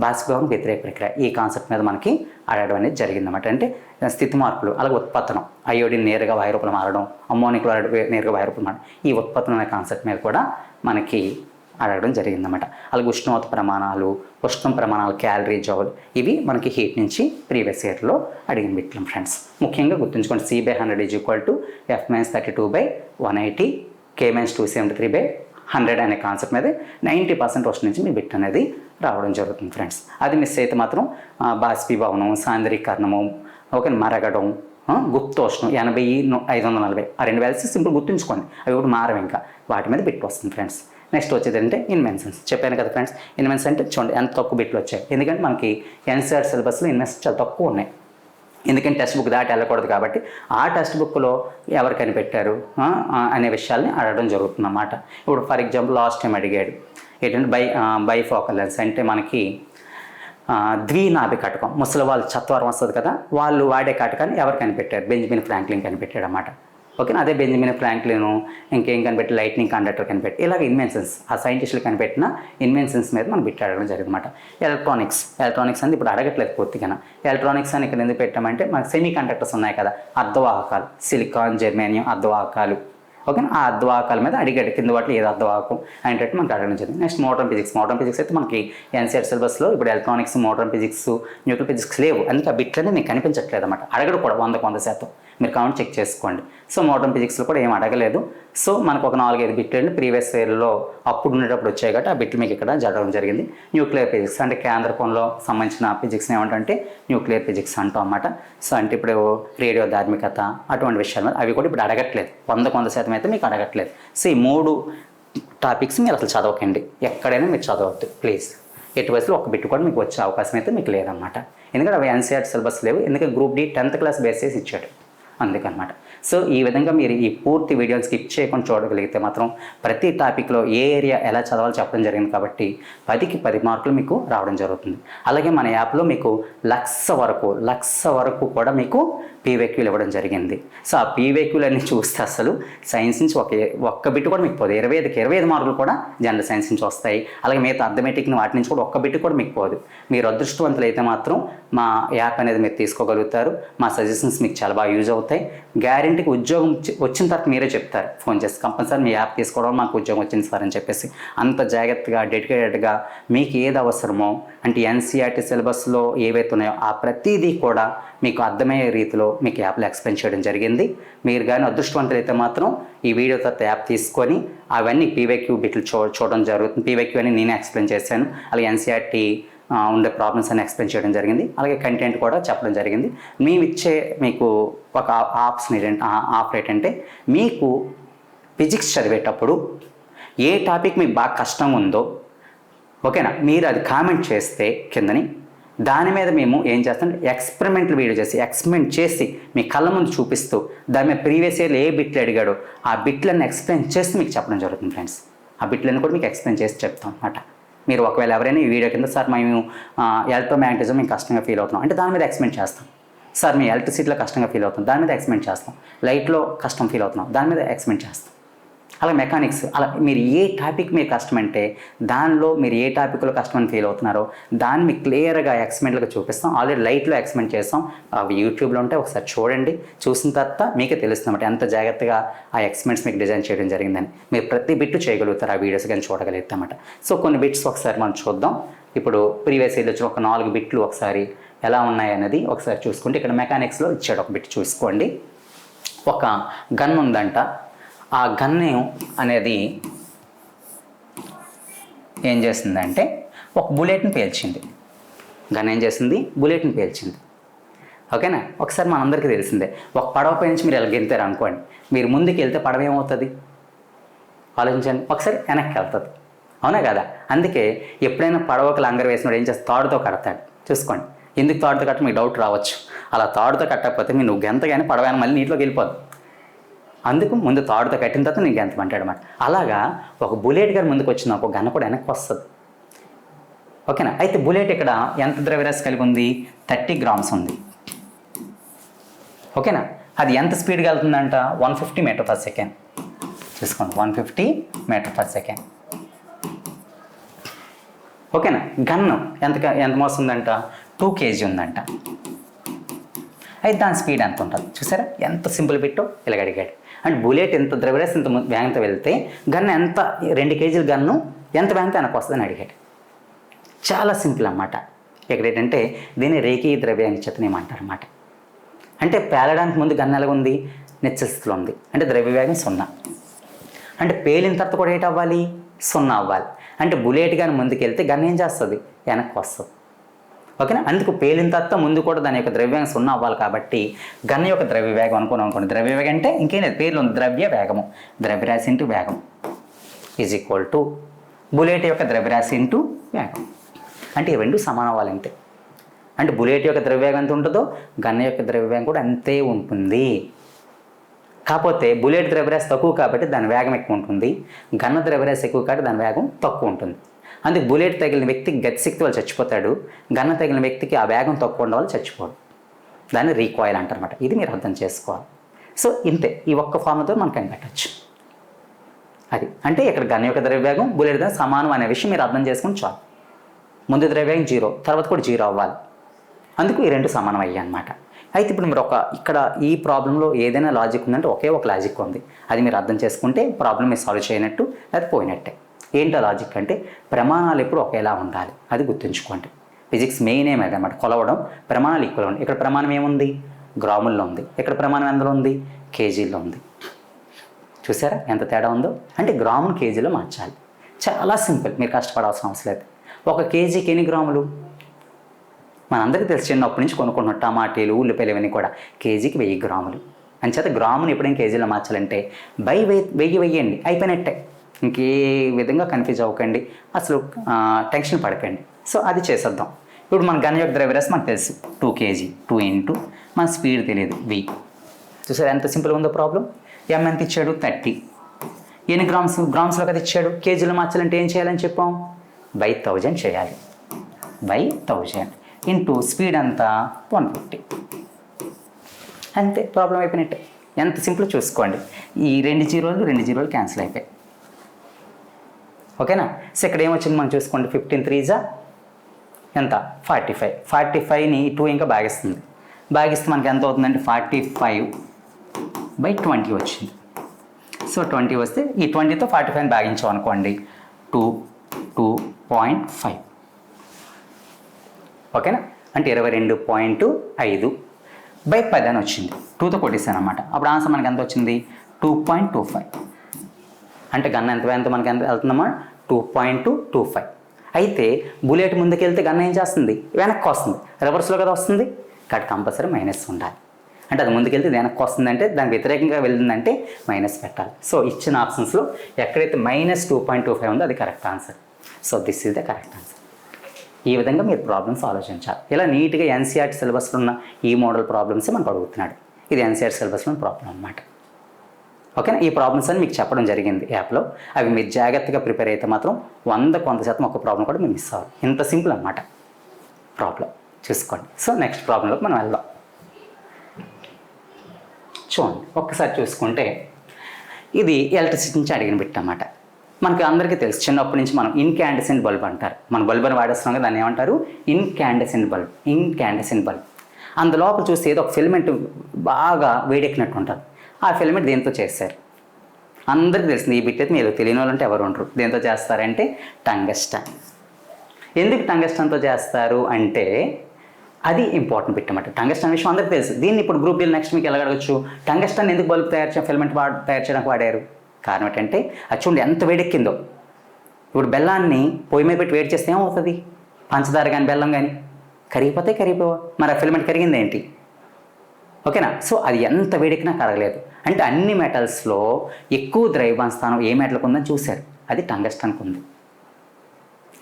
బాష్పీభవనం వ్యతిరేక ప్రక్రియ. ఈ కాన్సెప్ట్ మీద మనకి అడగడం అనేది జరిగిందన్నమాట. అంటే స్థితి మార్పులు, అలాగే ఉత్పత్తనం, అయోడిన్ నేరుగా వాయు రూపంలో మారడం, అమ్మోనియం క్లోరైడ్ నేరుగా వాయు రూపంలో మారడం, ఈ ఉత్పత్తనం అనే కాన్సెప్ట్ మీద కూడా మనకి అడగడం జరిగిందన్నమాట. అలాగే ఉష్ణోగ్రత ప్రమాణాలు, ఉష్ణం ప్రమాణాలు, క్యాలరీ, జౌల్, ఇవి మనకి హీట్ నుంచి ప్రీవియస్ ఇయర్లో అడిగిన బిట్లు ఫ్రెండ్స్. ముఖ్యంగా గుర్తుంచుకోండి, C/100 is equal to F-32/180 K-273/100 అనే కాన్సెప్ట్ మీద 90% ఉష్ణం నుంచి మీ బిట్ అనేది రావడం జరుగుతుంది ఫ్రెండ్స్. అది మిస్ అయితే మాత్రం బాష్పీభవనం, సాంద్రీకరణము, ఓకే, మరగడం, గుప్తోష్ణం 80, 540 ఆ 2 వాల్యూస్ సింపుల్ గుర్తుంచుకోండి. అవి కూడా మారవు, ఇంకా వాటి మీద బిట్ వస్తుంది ఫ్రెండ్స్. నెక్స్ట్ వచ్చేది అంటే ఇన్వెన్షన్స్. చెప్పాను కదా ఫ్రెండ్స్, ఇన్వెన్షన్ అంటే చూడండి ఎంత తక్కువ బిట్లు వచ్చాయి. ఎందుకంటే మనకి NCERT సిలబస్లో ఇన్వెన్షన్ చాలా తక్కువ ఉన్నాయి. ఎందుకంటే టెక్స్ట్ బుక్ దాటి వెళ్ళకూడదు కాబట్టి ఆ టెక్స్ట్ బుక్లో ఎవరు కనిపెట్టారు అనే విషయాల్ని అడగడం జరుగుతుంది అన్నమాట. ఇప్పుడు ఫర్ ఎగ్జాంపుల్ లాస్ట్ టైం అడిగాడు ఏంటంటే బైఫోకల్ లెన్స్ అంటే మనకి ద్వినాభి కటకం, ముసలి వాళ్ళు చత్వరం వస్తుంది కదా, వాళ్ళు వాడే కటకాన్ని ఎవరు కనిపెట్టారు, బెంజమిన్ ఫ్రాంక్లిన్ కనిపెట్టాడు అన్నమాట. ఓకేనా. అదే బెంజమిన్ ఫ్రాంక్లిన్ ఇంకేం కనిపెట్టి, లైట్నింగ్ కండక్టర్ కనిపెట్టి, ఇలాగ ఇన్వెన్షన్స్, ఆ సైంటిస్టులు కనిపెట్టిన ఇన్వెన్షన్స్ మీద మనం బిట్ అడగడం జరిగిందన్నమాట. ఎలక్ట్రానిక్స్ అని ఇప్పుడు అడగట్లేదు పూర్తిగా. ఎలక్ట్రానిక్స్ అని ఇక్కడ ఎందుకు పెట్టామంటే మనకి సెమీ కండక్టర్స్ ఉన్నాయి కదా, అర్ధవాహకాలు, సిలికాన్, జెర్మేనియం అర్ధవాహకాలు, ఓకేనా. ఆ అర్ధవాహకాల మీద అడిగాడు, కింద వాటిలో ఏది అర్ధవాహకం అనేటట్టు మనకు అడగడం జరిగింది. నెక్స్ట్ మోడర్న్ ఫిజిక్స్ అయితే మనకి NCERT సిలబస్లో ఇప్పుడు electronics, modern physics, nuclear physics లేవు, అందుకే ఆ బిట్లనే మీకు కనిపించట్లేదు అన్నమాట. అడగడు కూడా 100% మీరు కామెంట్ చెక్ చేసుకోండి. సో మోడర్న్ ఫిజిక్స్లో కూడా ఏం అడగలేదు. సో మనకు ఒక 4-5 బిట్లు ప్రీవియస్ ఇయర్లో అప్పుడు ఉండేటప్పుడు వచ్చాయి కాబట్టి ఆ బిట్లు మీకు ఇక్కడ జరగడం జరిగింది. న్యూక్లియర్ ఫిజిక్స్ అంటే కేంద్రకంలో సంబంధించిన ఫిజిక్స్ ఏమంటే న్యూక్లియర్ ఫిజిక్స్ అంటాం అన్నమాట. సో అంటే ఇప్పుడు రేడియో ధార్మికత అటువంటి విషయాలు అవి కూడా ఇప్పుడు అడగట్లేదు, 100% అయితే మీకు అడగట్లేదు. సో ఈ 3 టాపిక్స్ మీరు అసలు చదవకండి, ఎక్కడైనా మీరు చదవద్దు ప్లీజ్. ఎట్టి వయసులో ఒక బిట్ కూడా మీకు వచ్చే అవకాశం అయితే మీకు లేదన్నమాట. ఎందుకంటే అవి ఎన్సీఆర్టీ సిలబస్ లేవు, ఎందుకంటే group D 10th class base చేసి ఇచ్చాడు అందుకనమాట. సో ఈ విధంగా మీరు ఈ పూర్తి వీడియోని స్కిప్ చేయకుండా చూడగలిగితే మాత్రం ప్రతి టాపిక్లో ఏ ఏరియా ఎలా చదవాలో చెప్పడం జరిగింది కాబట్టి 10కి 10 మార్కులు మీకు రావడం జరుగుతుంది. అలాగే మన యాప్లో మీకు 1,00,000 వరకు కూడా మీకు పీవైక్యూలు ఇవ్వడం జరిగింది. సో ఆ పీవైక్యూలు అన్ని చూస్తే అసలు సైన్స్ నుంచి ఒక్క బిట్ కూడా మీకు పోదు. 25కి 25 మార్కులు కూడా జనరల్ సైన్స్ నుంచి వస్తాయి. అలాగే మిగతా అర్థమెటిక్ని వాటి నుంచి కూడా ఒక్క బిట్ కూడా మీకు పోదు. మీరు అదృష్టవంతులు అయితే మాత్రం మా యాప్ అనేది మీరు తీసుకోగలుగుతారు. మా సజెషన్స్ మీకు చాలా బాగా యూజ్ అవుతాయి. గ్యారెంటీకి ఉద్యోగం వచ్చిన తర్వాత మీరే చెప్తారు ఫోన్ చేసి, కంపల్సరీ మీ యాప్ తీసుకోవడం మాకు ఉద్యోగం వచ్చింది సార్ అని చెప్పేసి. అంత జాగ్రత్తగా డెడికేటెడ్గా మీకు ఏది అవసరమో అంటే ఎన్సీఆర్టీ సిలబస్లో ఏవైతే ఉన్నాయో ఆ ప్రతిదీ కూడా మీకు అర్థమయ్యే రీతిలో మీకు యాప్లో ఎక్స్ప్లెయిన్ చేయడం జరిగింది. మీరు కానీ అదృష్టవంతులు అయితే మాత్రం ఈ వీడియో తర్వాత యాప్ తీసుకొని అవన్నీ పీవైక్యూ బిట్లు చూడడం జరుగుతుంది. పీవైక్యూ అని నేనే ఎక్స్ప్లెయిన్ చేశాను. అలాగే ఎన్సీఆర్టీ ఉండే ప్రాబ్లమ్స్ అని ఎక్స్ప్లెయిన్ చేయడం జరిగింది. అలాగే కంటెంట్ కూడా చెప్పడం జరిగింది. మేము ఇచ్చే మీకు ఒక ఆఫర్ ఏంటంటే మీకు ఫిజిక్స్ చదివేటప్పుడు ఏ టాపిక్ మీకు బాగా కష్టం ఉందో ఓకేనా, మీరు అది కామెంట్ చేస్తే కిందని దాని మీద మేము ఏం చేస్తాం ఎక్స్పెరిమెంటల్ వీడియో చేసి ఎక్స్పెరిమెంట్ చేసి మీ కళ్ళ ముందు చూపిస్తూ దాని మీద ప్రీవియస్ ఇయర్లో ఏ బిట్లు అడిగాడో ఆ బిట్లన్నీ ఎక్స్ప్లెయిన్ చేసి మీకు చెప్పడం జరుగుతుంది ఫ్రెండ్స్. ఆ బిట్లన్నీ కూడా మీకు ఎక్స్ప్లెయిన్ చేసి చెప్తాం అన్నమాట. మీరు ఒకవేళ ఎవరైనా ఈ వీడియో కింద సార్ మేము ఎలక్ట్రోమాగ్నెటిజం మేము కష్టంగా ఫీల్ అవుతున్నాం అంటే దాని మీద ఎక్స్ప్లెయిన్ చేస్తాం. సార్ మీ ఎలక్ట్రిసిటీలో కష్టంగా ఫీల్ అవుతుంది దాని మీద ఎక్స్ప్లెయిన్ చేస్తాం. లైట్లో కష్టం ఫీల్ అవుతున్నాం దాని మీద ఎక్స్ప్లెయిన్ చేస్తాం. అలా మెకానిక్స్ అలా మీరు ఏ టాపిక్ మీరు కష్టం అంటే దానిలో మీరు ఏ టాపిక్లో కష్టమని ఫీల్ అవుతున్నారో దాన్ని మీకు క్లియర్గా ఎక్స్పెరిమెంట్గా చూపిస్తాం. ఆల్రెడీ లైట్లో ఎక్స్పెరిమెంట్ చేస్తాం, అవి యూట్యూబ్లో ఉంటే ఒకసారి చూడండి. చూసిన తర్వాత మీకే తెలుస్తుంది ఎంత జాగ్రత్తగా ఆ ఎక్స్పెరిమెంట్స్ మీకు డిజైన్ చేయడం జరిగిందని. మీరు ప్రతి బిట్టు చేయగలుగుతారు ఆ వీడియోస్ కానీ చూడగలుగుతామట. సో కొన్ని బిట్స్ ఒకసారి మనం చూద్దాం. ఇప్పుడు ప్రీవియస్ ఇయర్ వచ్చిన ఒక 4 బిట్లు ఒకసారి ఎలా ఉన్నాయన్నది ఒకసారి చూసుకుంటే ఇక్కడ మెకానిక్స్లో ఇచ్చాడు ఒక బిట్ చూసుకోండి. ఒక గన్ ఉందంట, ఆ గన్ను అనేది ఏం చేసిందంటే ఒక బుల్లెట్ని పేల్చింది. గన్ ఏం చేసింది బుల్లెట్ని పేల్చింది ఓకేనా. ఒకసారి మనందరికీ తెలిసిందే ఒక పడవ పై నుంచి మీరు ఎలా గెలుతారు అనుకోండి, మీరు ముందుకు వెళ్తే పడవ ఏమవుతుంది ఆలోచించండి, ఒకసారి వెనక్కి వెళ్తుంది అవునా కదా. అందుకే ఎప్పుడైనా పడవకు లంగర్ వేసినప్పుడు ఏం చేస్తే తాడుతో కడతాడు. చూసుకోండి ఎందుకు తాడుతో కట్ట మీకు డౌట్ రావచ్చు. అలా తాడుతో కట్టకపోతే మీరు నువ్వు గెంతగానే పడవ మళ్ళీ నీటిలోకి వెళ్ళిపోదు. అందుకు ముందు తాడుతో కట్టిన తర్వాత నీకు గెంతమంటాడు అన్నమాట. అలాగా ఒక బుల్లెట్ గారు ముందుకు వచ్చిన ఒక గన్న కూడా వెనక్కి వస్తుంది ఓకేనా. అయితే బుల్లెట్ ఇక్కడ ఎంత ద్రవ్యరాశి కలిగి ఉంది 30 grams ఉంది ఓకేనా. అది ఎంత స్పీడ్గా వెళ్తుందంట 150 m/s. చూసుకోండి 150 m/s ఓకేనా. గన్ను ఎంత మోస్తుందంట 2 kg ఉందంట. అయితే దాని స్పీడ్ ఎంత ఉంటుంది చూసారా, ఎంత సింపుల్ బిట్టో ఇలాగ అడిగాడు. అండ్ బుల్లెట్ ఎంత ద్రవ్యరాశి ఎంత వేగంతో వెళ్తే గన్ను ఎంత 2 kg గన్ను ఎంత వేగంతో వెనక్కి వస్తుందని అడిగాడు. చాలా సింపుల్ అన్నమాట. ఇక్కడ ఏంటంటే దీన్ని రేఖీయ ద్రవ్యానిశ్చితం ఏమంటారు అన్నమాట. అంటే పేలడానికి ముందు గన్ను ఎలాగ ఉంది నిశ్చలస్థితిలో ఉంది, అంటే ద్రవ్యవేగం 0. అంటే పేలిన తర్వాత కూడా ఏంటి అవ్వాలి 0 అవ్వాలి. అంటే బుల్లెట్ కానీ ముందుకెళ్తే గన్ను ఏం చేస్తుంది వెనక్కి వస్తుంది ఓకేనా. అందుకు పేలిన తర్వాత ముందు కూడా దాని యొక్క ద్రవ్యవేగం 0 అవ్వాలి. కాబట్టి గన్ యొక్క ద్రవ్యవేగం అనుకోండి. ద్రవ్యవేగం అంటే ఇంకేం లేదు, పేర్లు ఉంది ద్రవ్య వేగము, ద్రవ్యరాశి ఇంటూ వేగం ఈజ్ ఈక్వల్ టు బుల్లెట్ యొక్క ద్రవ్యరాశి ఇంటూ వేగం. అంటే ఈ రెండు సమానం అవ్వాలి అంతే. అంటే బుల్లెట్ యొక్క ద్రవ్యవేగం ఎంత ఉంటుందో గన్ యొక్క ద్రవ్యవేగం కూడా అంతే ఉంటుంది. కాకపోతే బుల్లెట్ ద్రవ్యరాశి తక్కువ కాబట్టి దాని వేగం ఎక్కువ ఉంటుంది, గన్న ద్రవ్యరాశి ఎక్కువ కాబట్టి దాని వేగం తక్కువ ఉంటుంది. అందుకే బుల్లెట్ తగిలిన వ్యక్తికి గతిశక్తి వల్ల చచ్చిపోతాడు, గన్న తగిలిన వ్యక్తికి ఆ వేగం తక్కువ ఉండడం వల్ల చచ్చిపోడు. దాన్ని రీకాయిల్ అంటారన్నమాట. ఇది మీరు అర్థం చేసుకోవాలి. సో ఇంతే, ఈ ఒక్క ఫార్ములాతో మనం కనిపెట్టచ్చు. అది అంటే ఇక్కడ గన్ యొక్క ద్రవ్యవేగం బుల్లెట్ దాని సమానం అనే విషయం మీరు అర్థం చేసుకుని చాలు. ముందు ద్రవ్యవేగం 0, తర్వాత కూడా 0 అవ్వాలి. అందుకు ఈ రెండు సమానం అయ్యాయి అన్నమాట. అయితే ఇప్పుడు మీరు ఇక్కడ ఈ ప్రాబ్లంలో ఏదైనా లాజిక్ ఉందంటే ఒకే ఒక లాజిక్ ఉంది, అది మీరు అర్థం చేసుకుంటే ప్రాబ్లం మీరు సాల్వ్ చేయనట్టు అది పోయినట్టే. ఏంటో లాజిక్ అంటే ప్రమాణాలు ఎప్పుడు ఒకేలా ఉండాలి, అది గుర్తుంచుకోండి. ఫిజిక్స్ మెయిన్ ఏమన్నమాట కొలవడం, ప్రమాణాలు ఈక్వల్ ఉండాలి. ఇక్కడ ప్రమాణం ఏముంది గ్రాముల్లో ఉంది, ఇక్కడ ప్రమాణం ఎందులో ఉంది, కేజీల్లో ఉంది. చూసారా ఎంత తేడా ఉందో? అంటే గ్రామును కేజీలో మార్చాలి. చాలా సింపుల్, మీరు కష్టపడాల్సిన అవసరం లేదు. ఒక కేజీకి ఎన్ని గ్రాములు? మనందరికీ తెలిసి చిన్నప్పటి నుంచి కొనుక్కుంటున్నాం, టమాటీలు ఉల్లిపాయలు ఇవన్నీ కూడా కేజీకి 1000 గ్రాములు. అంచేత గ్రామును ఎప్పుడైనా కేజీలో మార్చాలంటే బై 1000 వేయండి, అయిపోయినట్టే. ఇంకే విధంగా కన్ఫ్యూజ్ అవ్వకండి, అసలు టెన్షన్ పడకండి. సో అది చేసేద్దాం. ఇప్పుడు మన ఘన యొక్క ద్రవ్యరాశి మనకు తెలుసు 2 kg, 2 ఇంటూ మన స్పీడ్ తెలియదు v. చూసారు ఎంత సింపుల్గా ఉందో ప్రాబ్లం. m ఎంత ఇచ్చాడు 30. ఎన్ని గ్రామ్స్లో కదా ఇచ్చాడు. కేజీలో మార్చాలంటే ఏం చేయాలని చెప్పాం, బై 1000 చేయాలి. బై 1000 ఇంటూ స్పీడ్ అంతా 150. అంతే, ప్రాబ్లం అయిపోయినట్టే. ఎంత సింపుల్ చూసుకోండి. ఈ 2 జీరోలు క్యాన్సిల్ అయిపోయాయి. ఓకేనా? సో ఇక్కడ ఏమొచ్చింది మనం చూసుకోండి, 15 3 ఎంత 45. 45ని 2 ఇంకా భాగిస్తుంది. భాగిస్తే మనకి ఎంత అవుతుందంటే 45/20 వచ్చింది. సో 20 వస్తే ఈ 20తో 45 భాగించాం అనుకోండి, 2.5. ఓకేనా? అంటే 22.5/10 అని వచ్చింది. 2తో కొట్టేసాను అనమాట. అప్పుడు ఆన్సర్ మనకి ఎంత వచ్చింది, 2.25. అంటే గన్న ఎంత మనకి ఎంత వెళ్తుందమ్మా, 2.25. అయితే బుల్లెట్ ముందుకెళ్తే గన్న ఏం చేస్తుంది, వెనక్కి వస్తుంది. రివర్స్లో కదా వస్తుంది, కాబట్టి కంపల్సరీ మైనస్ ఉండాలి. అంటే అది ముందుకెళ్తే వెనక్కి వస్తుందంటే దానికి వ్యతిరేకంగా వెళ్తుందంటే మైనస్ పెట్టాలి. సో ఇచ్చిన ఆప్షన్స్లో ఎక్కడైతే -2.25 ఉందో అది correct answer. So this is the correct answer. ఈ విధంగా మీరు ప్రాబ్లమ్స్ ఆలోచించాలి. ఇలా నీట్గా ఎన్సీఆర్టీ సిలబస్లో ఉన్న ఈ మోడల్ ప్రాబ్లమ్స్ మనకు అడుగుతున్నాడు. ఇది ఎన్సీఆర్టీ సిలబస్లో ప్రాబ్లం అన్నమాట. ఓకేనా? ఈ ప్రాబ్లమ్స్ అని మీకు చెప్పడం జరిగింది యాప్లో. అవి మీరు జాగ్రత్తగా ప్రిపేర్ అయితే మాత్రం 100% ఒక ప్రాబ్లం కూడా మీరు మిస్ అవ్వాలి. ఇంత సింపుల్ అన్నమాట ప్రాబ్లం. చూసుకోండి. సో నెక్స్ట్ ప్రాబ్లంలోకి మనం వెళ్దాం. చూడండి, ఒక్కసారి చూసుకుంటే ఇది ఎలక్ట్రిసిటీ నుంచి అడిగిన బిట్ అన్నమాట. మనకి అందరికీ తెలుసు, చిన్నప్పటి నుంచి మనం ఇన్కాండెసెంట్ బల్బ్ అంటారు. మన బల్బ్ అని వాడేస్తున్నాం కదా, దాన్ని ఏమంటారు, ఇన్కాండెసెంట్ బల్బ్. ఇన్కాండెసెంట్ బల్బ్ అందులోపల చూస్తే ఏదో ఒక ఫిలమెంట్ బాగా వేడెక్కినట్టు ఉంటుంది. ఆ ఫిలమెంట్ దేంతో చేస్తారు అందరికీ తెలిసింది. ఈ బిట్ అయితే మీరు తెలియని వాళ్ళంటే ఎవరు ఉండరు. దేంతో చేస్తారంటే టంగస్టన్. ఎందుకు టంగస్టన్తో చేస్తారు అంటే అది ఇంపార్టెంట్ బిట్ అన్నమాట. టంగస్టన్ విషయం అందరికీ తెలుసు. దీన్ని ఇప్పుడు గ్రూప్ డీల్ నెక్స్ట్ మీకు ఎలా అడగచ్చు, టంగస్టన్ ఎందుకు బల్బ్ ఫిలమెంట్ తయారు చేయడానికి వాడారు? కారణం ఏంటంటే అది చూడండి ఎంత వేడెక్కిందో. ఇప్పుడు బెల్లాన్ని పొయ్యి మీద పెట్టి వేడి చేస్తే ఏమవుతుంది, పంచదార కానీ బెల్లం కానీ కరిగిపోవా. మరి ఆ ఫిలమెంట్ కరిగింది ఏంటి? ఓకేనా? సో అది ఎంత వేడెక్కినా కరగలేదు. అంటే అన్ని మెటల్స్లో ఎక్కువ ద్రవ్యభాన స్థానం ఏ మెటల్కి ఉందని చూశారు. అది టంగస్టన్కి ఉంది.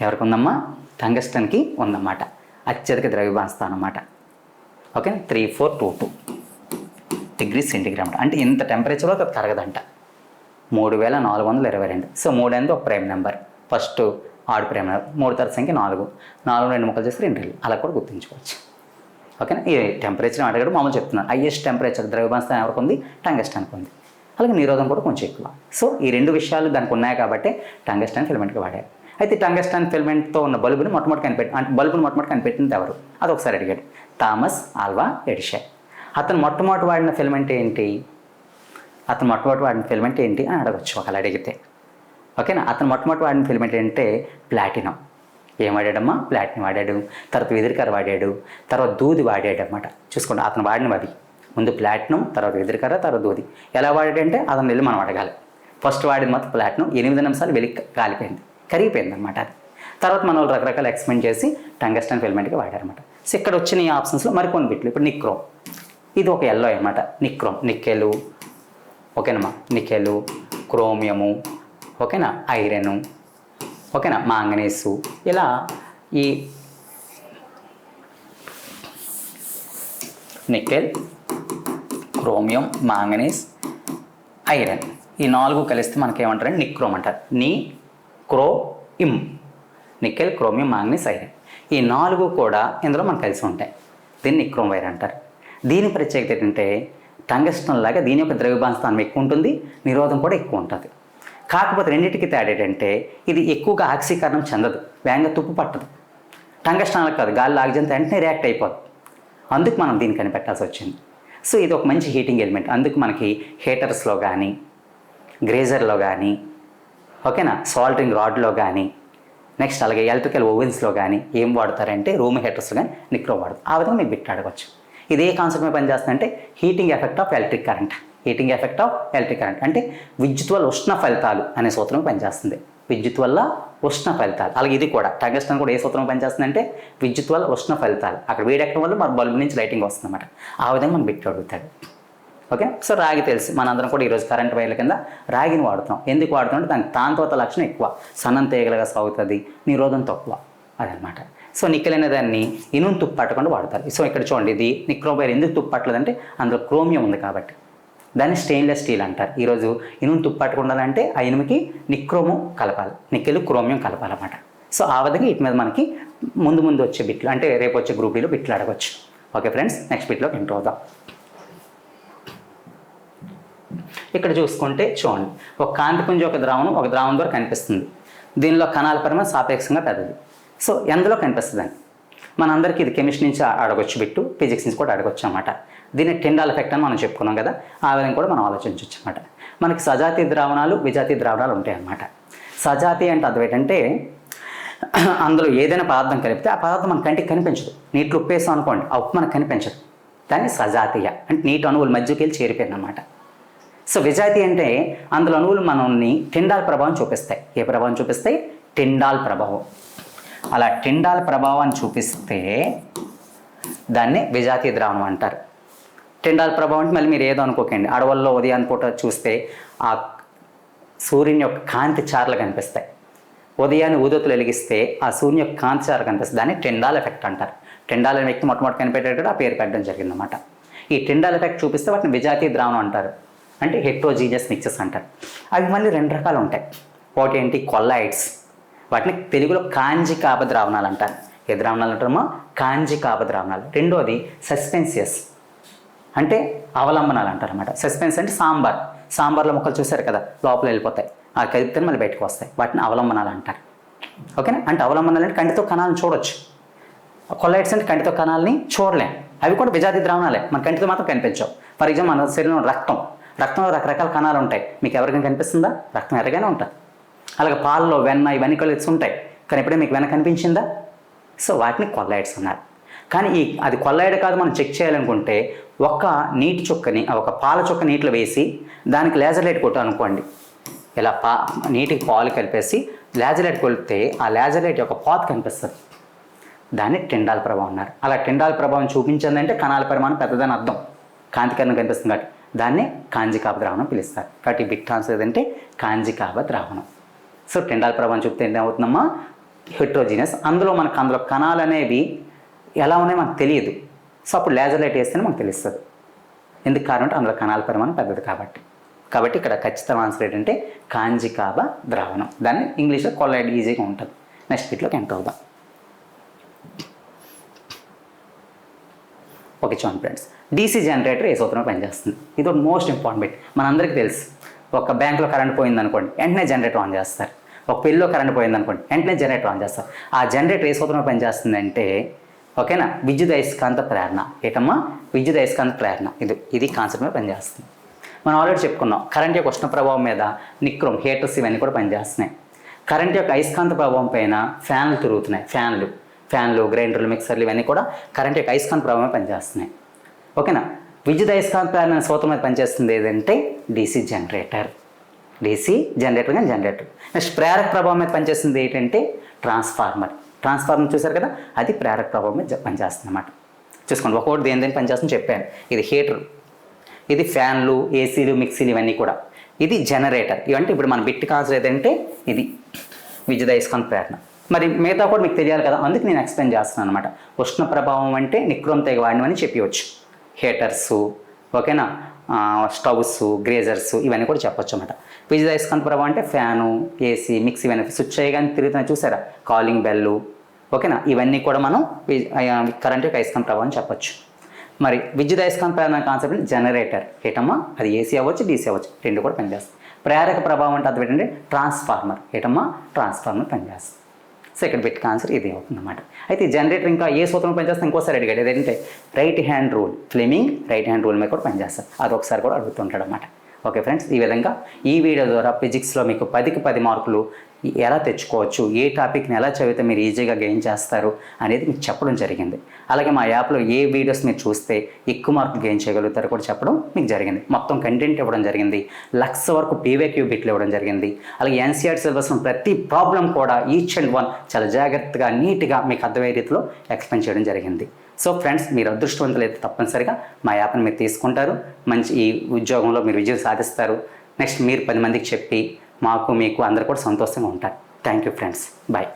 ఎవరికి ఉందమ్మా? టంగస్టన్కి ఉందన్నమాట. అత్యధిక ద్రవ్యభాన స్థానం అన్నమాట. Okay, 3422 degree centigrade. అంటే ఇంత టెంపరేచర్లో అది కరగదంట. 3422. సో 3 అనేది ఒక prime number, first odd prime number. 3 తర్వాత సంఖ్య 4. 4 2 ముక్కలు చేస్తే 2 అలా కూడా గుర్తుంచుకోవచ్చు. ఓకేనా? ఈ టెంపరేచర్ అడగడం మామూలు చెప్తున్నాను. హైయెస్ట్ టెంపరేచర్ ద్రవ్యభాన స్థానం ఎవరికి ఉంది? టంగస్టన్కి ఉంది. అలాగే నిరోధం కూడా కొంచెం ఎక్కువ. సో ఈ 2 విషయాలు దానికి ఉన్నాయి కాబట్టి టంగస్టన్ ఫిలమెంట్కి వాడారు. అయితే టంగస్టన్ ఫిలమెంట్తో ఉన్న బల్బుని మొట్టమొదటి కనిపెట్టింది ఎవరు? అది ఒకసారి అడిగాడు. Thomas Alva Edison. అతను మొట్టమొదటి వాడిన ఫిలమెంట్ ఏంటి అని అడగచ్చు ఒకవేళ అడిగితే. ఓకేనా? అతను మొట్టమొదటి వాడిన ఫిలమెంట్ ఏంటంటే ప్లాటినం. ఏం వాడాడమ్మా? ప్లాటినం వాడాడు. తర్వాత వెదురుకర వాడాడు, తర్వాత దూది వాడాడు అన్నమాట. చూసుకోండి, అతను వాడినవి అవి. ముందు ప్లాటినం, తర్వాత వెదురుకర, తర్వాత దూది. ఎలా వాడాడంటే అతను వెళ్ళి మనం అడగాలి. ఫస్ట్ వాడింది మాత్రం ప్లాటినం 8 నిమిషాలు వెలికి కరిగిపోయింది అనమాట. అది తర్వాత మన వాళ్ళు రకరకాల ఎక్స్పెరిమెంట్ చేసి టంగస్టన్ ఫిలమెంట్గా వాడారనమాట. సో ఇక్కడ వచ్చిన ఈ ఆప్షన్స్లో మరికొన్ని బిట్లు. ఇప్పుడు నిక్రోమ్, ఇది ఒక ఎల్లో అనమాట. నిక్కెలు, ఓకేనమ్మా, నికెలు, క్రోమియము, ఓకేనా, ఐరను, ఓకేనా, మాంగనీసు. ఇలా ఈ నికెల్, క్రోమియం, మాంగనీస్, ఐరన్ ఈ 4 కలిస్తే మనకి ఏమంటారంటే నిక్రోమ్ అంటారు. నికెల్, క్రోమియం, మాంగనీస్, ఐరన్ ఈ 4 కూడా ఇందులో మనకు కలిసి ఉంటాయి. దీన్ని నిక్రోమ్ వైర్ అంటారు. దీని ప్రత్యేకత ఏంటంటే టంగస్టన్ లాగా దీని యొక్క ద్రవ్యభాన స్థానం ఎక్కువ ఉంటుంది, నిరోధం కూడా ఎక్కువ ఉంటుంది. కాకపోతే రెండింటికి తేడా ఏంటంటే ఇది ఎక్కువగా ఆక్సీకరణం చెందదు, వేగంగా తుప్పు పట్టదు. టంగస్టన్ కాదు, గాలి ఆక్సిజన్ వెంటనే రియాక్ట్ అయిపోదు. అందుకు మనం దీన్ని కనిపెట్టాల్సి వచ్చింది. సో ఇది ఒక మంచి హీటింగ్ ఎలిమెంట్. అందుకు మనకి హీటర్స్లో కానీ, గ్రేజర్లో కానీ, ఓకేనా, సాల్టింగ్ రాడ్లో కానీ, నెక్స్ట్ అలాగే ఎలక్ట్రికల్ ఓవెన్స్లో కానీ ఏం వాడతారంటే రూమ్ హీటర్స్లో కానీ నిక్రోమ్ వాడతారు. ఆ విధంగా మీకు బిట్ అడగవచ్చు. ఇది ఏ కాన్సెప్ట్ మీద పనిచేస్తుందంటే heating effect of electric current. Heating effect of electric current అంటే విద్యుత్ వల్ల ఉష్ణ ఫలితాలు అనే సూత్రం పనిచేస్తుంది. విద్యుత్ వల్ల ఉష్ణ ఫలితాలు. అలాగే ఇది కూడా టంగస్టన్ కూడా ఏ సూత్రం పనిచేస్తుందంటే విద్యుత్ వల్ల ఉష్ణ ఫలితాలు. అక్కడ వేడెక్కడం వల్ల మన బల్బు నుంచి లైటింగ్ వస్తుంది అన్నమాట. ఆ విధంగా మనం బిట్ అడుగుతాడు. ఓకే, సో రాగి తెలుసు, మనందరం కూడా ఈరోజు కరెంట్ వైర్ల కింద రాగిని వాడుతాం. ఎందుకు వాడుతాం అంటే దానికి తాంతోత లక్షణం ఎక్కువ, సన్నం తీగలుగా సాగుతుంది, నిరోధం తక్కువ, అదనమాట. సో నికెల్ అనే దాన్ని ఇనుము తుప్పు పట్టకుండా వాడతారు. సో ఇక్కడ చూడండి, ఇది నిక్రోమ్ వైర్ ఎందుకు తుప్పు పట్టలేదంటే అందులో క్రోమియం ఉంది కాబట్టి. దాన్ని స్టెయిన్లెస్ స్టీల్ అంటారు. ఈరోజు ఇనుము తుప్పు పట్టకుండాలంటే ఆ ఇనుముకి నిక్రోము కలపాలి, నికెల్ క్రోమియం కలపాలన్నమాట. సో ఆ విధంగా వీటి మీద మనకి ముందు వచ్చే బిట్లు అంటే రేపు వచ్చే గ్రూప్ డీలో బిట్లు అడగవచ్చు. ఓకే ఫ్రెండ్స్, నెక్స్ట్ బిట్లోకి ఎంటర్ అవుదాం. ఇక్కడ చూసుకుంటే చూడండి, ఒక కాంతిపుంజ ఒక ద్రావణం ద్వారా కనిపిస్తుంది. దీనిలో కణాల పరిమాణం సాపేక్షంగా పెద్దది. సో ఎందులో కనిపిస్తుంది అని మనందరికీ ఇది కెమిస్ట్రీ నుంచి అడగొచ్చు బిట్టు, ఫిజిక్స్ నుంచి కూడా అడగొచ్చు అన్నమాట. దీన్ని టిండాల్ ఎఫెక్ట్ అని మనం చెప్పుకున్నాం కదా, ఆ విధంగా కూడా మనం ఆలోచించవచ్చు అన్నమాట. మనకి సజాతీయ ద్రావణాలు, విజాతీయ ద్రావణాలు ఉంటాయి అన్నమాట. సజాతీయ అంటే అర్థం ఏంటంటే అందులో ఏదైనా పదార్థం కలిపితే ఆ పదార్థం మన కంటికి కనిపించదు. నీటిలో ఉప్పు వేసాం అనుకోండి, ఆ ఉప్పు మనకు కనిపించదు. దాన్ని సజాతీయ అంటే నీటి అణువుల మధ్యకి వెళ్ళి చేరిపోయింది అన్నమాట. సో విజాతీయ అంటే అందులో అణువులు మనల్ని టిండాల్ ప్రభావం చూపిస్తాయి. ఏ ప్రభావం చూపిస్తాయి? టిండాల్ ప్రభావం. అలా టిండాల్ ప్రభావాన్ని చూపిస్తే దాన్ని విజాతీయ ద్రావణం అంటారు. టిండాల్ ప్రభావం అంటే మళ్ళీ మీరు ఏదో అనుకోకండి, అడవుల్లో ఉదయాన్ని పూట చూస్తే ఆ సూర్యుని యొక్క కాంతి చారలు కనిపిస్తాయి. ఉదయాన్ని ఊదొత్తులు వెలిగిస్తే ఆ సూర్యుని యొక్క కాంతి చారలు కనిపిస్తుంది. దాన్ని టిండాల్ ఎఫెక్ట్ అంటారు. టిండాల్ అనే వ్యక్తి మొట్టమొదటి కనిపెట్టేటప్పుడు ఆ పేరు పెట్టడం జరిగిందన్నమాట. ఈ టిండాల్ ఎఫెక్ట్ చూపిస్తే వాటిని విజాతీయ ద్రావణం అంటారు, అంటే హెట్రోజీనియస్ మిక్సెస్ అంటారు. అవి మళ్ళీ రెండు రకాలు ఉంటాయి. ఒకటి ఏంటి? కొల్లాయిడ్స్. వాటిని తెలుగులో కాంజికాప ద్రావణాలు అంటారు. ఏ ద్రావణాలు అంటారమ్మా? కాంజికాప ద్రావణాలు. రెండోది సస్పెన్సియస్ అంటే అవలంబనాలు అంటారు అన్నమాట. సస్పెన్స్ అంటే సాంబార్లో ముక్కలు చూసారు కదా, లోపల వెళ్ళిపోతాయి, ఆ కలిపితే మళ్ళీ బయటకు వస్తాయి, వాటిని అవలంబనాలు అంటారు. ఓకేనా? అంటే అవలంబనాలు అంటే కంటితో కణాలను చూడొచ్చు. కొల్లాయిడ్స్ అంటే కంటితో కణాలని చూడలేం, అవి కూడా విజాతీయ ద్రావణాలే, మన కంటితో మాత్రం కనిపించవు. ఫర్ ఎగ్జాంపుల్ మన శరీరంలో రక్తంలో రకరకాల కణాలు ఉంటాయి. మీకు ఎవరికైనా కనిపిస్తుందా? రక్తం ఎర్రగానే ఉంటుంది. అలాగే పాలలో వెన్న ఇవన్నీ కలిసి ఉంటాయి, కానీ ఎప్పుడైనా మీకు వెన్న కనిపించిందా? సో వాటిని కొల్లాయిడ్స్ అన్నారు. కానీ అది కొల్లాయిడ్ కాదు, మనం చెక్ చేయాలనుకుంటే ఒక నీటి చుక్కని, ఒక పాల చుక్క నీటిలో వేసి దానికి లేజర్ లైట్ కొట్టాలనుకోండి, ఇలా నీటికి పాలు కలిపేసి లేజర్ లైట్ కొలిపితే ఆ లేజర్ లైట్ యొక్క పాత్ కనిపిస్తుంది. దాన్ని టిండాల్ ప్రభావం అన్నారు. అలా టిండాల్ ప్రభావం చూపించిందంటే కణాల పరిమాణం పెద్దదని అర్థం, కాంతికరణం కనిపిస్తుంది కాబట్టి దాన్ని కాంజికాప ద్రావణం పిలుస్తారు. కాబట్టి బిట్ ఆన్సర్ ఏదంటే కాంజికాప ద్రావణం. సో టిండాల్ ప్రభావం చూపితే ఏమవుతుందమ్మా? హెట్రోజీనియస్. అందులో కణాలు అనేవి ఎలా ఉన్నాయో మనకు తెలియదు. సో అప్పుడు లేజర్ లైట్ వేస్తేనే మనకు తెలుస్తుంది. ఎందుకు కారణం అంటే అందులో కణాల పరిమాణం పెద్దది కాబట్టి ఇక్కడ ఖచ్చితంగా ఆన్సర్ ఏంటంటే కాంజికాప ద్రావణం. దాన్ని ఇంగ్లీష్లో కొల్లాయిడ్ ఈజీగా ఉంటుంది. నెక్స్ట్ బిట్లోకి ఎంటర్ అవుదాం. ఓకే చూడండి ఫ్రెండ్స్, డీసీ జనరేటర్ ఏ సూత్రంలో పనిచేస్తుంది? ఇది ఒక మోస్ట్ ఇంపార్టెంట్ బిట్. మనందరికీ తెలుసు, ఒక బ్యాంక్లో కరెంట్ పోయిందనుకోండి, వెంటనే జనరేటర్ ఆన్ చేస్తారు. ఒక పెళ్ళిలో కరెంట్ పోయిందనుకోండి, వెంటనే జనరేటర్ ఆన్ చేస్తారు. ఆ జనరేటర్ ఏ సూత్రంలో పనిచేస్తుందంటే, ఓకేనా, విద్యుత్ అయస్కాంత ప్రేరణ. ఏటమ్మా? విద్యుత్ అయస్కాంత ప్రేరణ. ఇది కాన్సెప్ట్ మీద పనిచేస్తుంది. మనం ఆల్రెడీ చెప్పుకున్నాం, కరెంట్ యొక్క ఉష్ణ ప్రభావం మీద నిక్రోమ్, హీటర్స్ ఇవన్నీ కూడా పనిచేస్తున్నాయి. కరెంట్ యొక్క అయస్కాంత ప్రభావం పైన ఫ్యాన్లు తిరుగుతున్నాయి. ఫ్యాన్లు, గ్రైండర్లు, మిక్సర్లు ఇవన్నీ కూడా కరెంట్ యొక్క అయస్కాంత ప్రభావం పనిచేస్తున్నాయి. ఓకేనా? విద్యుత్ అయస్కాంత ప్రేరణ సూత్రం మీద పనిచేస్తుంది ఏదంటే డీసీ జనరేటర్ కానీ జనరేటర్. నెక్స్ట్ ప్రేరక ప్రభావం మీద పనిచేస్తుంది ఏంటంటే ట్రాన్స్ఫార్మర్ చూసారు కదా, అది ప్రేరక ప్రభావం మీద పనిచేస్తుంది అన్నమాట. చూసుకోండి, ఒక్కొక్కటి దేని పనిచేస్తుందని చెప్పాను. ఇది హీటర్, ఇది ఫ్యాన్లు, ఏసీలు, మిక్సీలు ఇవన్నీ కూడా. ఇది జనరేటర్. ఇవంటే ఇప్పుడు మన బిట్ కాన్సెప్ట్ ఏదంటే ఇది విద్యుత్ అయస్కాంత ప్రేరణ. మరి మిగతా కూడా మీకు తెలియాలి కదా, అందుకు నేను ఎక్స్ప్లెయిన్ చేస్తున్నాను అనమాట. ఉష్ణ ప్రభావం అంటే నిక్రోమ్ తెగ వాడినవని చెప్పవచ్చు. హీటర్స్, ఓకేనా, స్టవ్స్, గ్రేజర్స్ ఇవన్నీ కూడా చెప్పొచ్చు అన్నమాట. విద్యుత్ అయస్కాంత ప్రభావం అంటే ఫ్యాను, ఏసీ, మిక్సీ ఇవన్నీ స్విచ్ చేయగానే తిరుగుతున్నాయి చూసారా, కాలింగ్ బెల్లు, ఓకేనా, ఇవన్నీ కూడా మనం కరెంట్ యొక్క అయస్కాంత ప్రభావం చెప్పొచ్చు. మరి విద్యుత్ అయస్కాంత ప్రేరణ కాన్సెప్ట్ జనరేటర్ ఏటమ్మా? అది ఏసీ అవ్వచ్చు, డీసీ అవ్వచ్చు, రెండు కూడా పనిచేస్తాయి. ప్రేరక ప్రభావం అంటే అది ఏంటంటే ట్రాన్స్ఫార్మర్. ఏటమ్మా? ట్రాన్స్ఫార్మర్ పనిచేస్తుంది. సో ఇక్కడ బిట్ ఆన్సర్ ఇది అవుతుందన్నమాట. అయితే జనరేటర్ ఇంకా ఏ సూత్రం పనిచేస్తే ఇంకోసారి అడిగాడు, ఏదంటే right hand rule, Fleming right hand rule మీద కూడా పనిచేస్తారు. అది ఒకసారి కూడా అడుగుతుంటాడు అన్నమాట. ఓకే ఫ్రెండ్స్, ఈ విధంగా ఈ వీడియో ద్వారా ఫిజిక్స్లో మీకు 10కి 10 మార్కులు ఎలా తెచ్చుకోవచ్చు, ఏ టాపిక్ని ఎలా చదివితే మీరు ఈజీగా గెయిన్ చేస్తారు అనేది మీకు చెప్పడం జరిగింది. అలాగే మా యాప్లో ఏ వీడియోస్ మీరు చూస్తే ఎక్కువ మార్కులు గెయిన్ చేయగలుగుతారో కూడా చెప్పడం మీకు జరిగింది. మొత్తం కంటెంట్ ఇవ్వడం జరిగింది, 1,00,000 వరకు పీవైక్యూ బిట్లు ఇవ్వడం జరిగింది. అలాగే ఎన్సీఆర్టీ సిలబస్లో ప్రతి ప్రాబ్లం కూడా ఈచ్ అండ్ వన్ చాలా జాగ్రత్తగా నీట్గా మీకు అర్థమయ్యే రీతిలో ఎక్స్ప్లెయిన్ చేయడం జరిగింది. సో ఫ్రెండ్స్, మీరు అదృష్టవంతులు అయితే తప్పనిసరిగా మా యాప్ని మీరు తీసుకుంటారు, మంచి ఈ ఉద్యోగంలో మీరు విజయం సాధిస్తారు. నెక్స్ట్ మీరు 10 మందికి చెప్పి మాకు మీకు అందరూ కూడా సంతోషంగా ఉంటారు. Thank you friends, bye.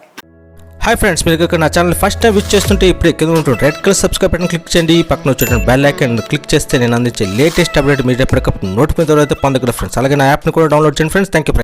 Hi friends, మీరు ఇక్కడ నా ఛానల్ ఫస్ట్ టైం విజిట్ చేస్తుంటే ఇప్పుడు కింద ఉంటుంది red colour subscribe button click చేయండి. పక్కన వచ్చేటువంటి బెల్ ఐకాన్ క్లిక్ చేస్తే నేను అందించే లేటెస్ట్ అప్డేట్ మీరు ఎప్పటికప్పుడు నోటిఫికేషన్ ద్వారా పొందగలరు ఫ్రెండ్స్. అలాగే నా యాప్ని కూడా డౌన్లోడ్ చేయండి ఫ్రెండ్స్. Thank you.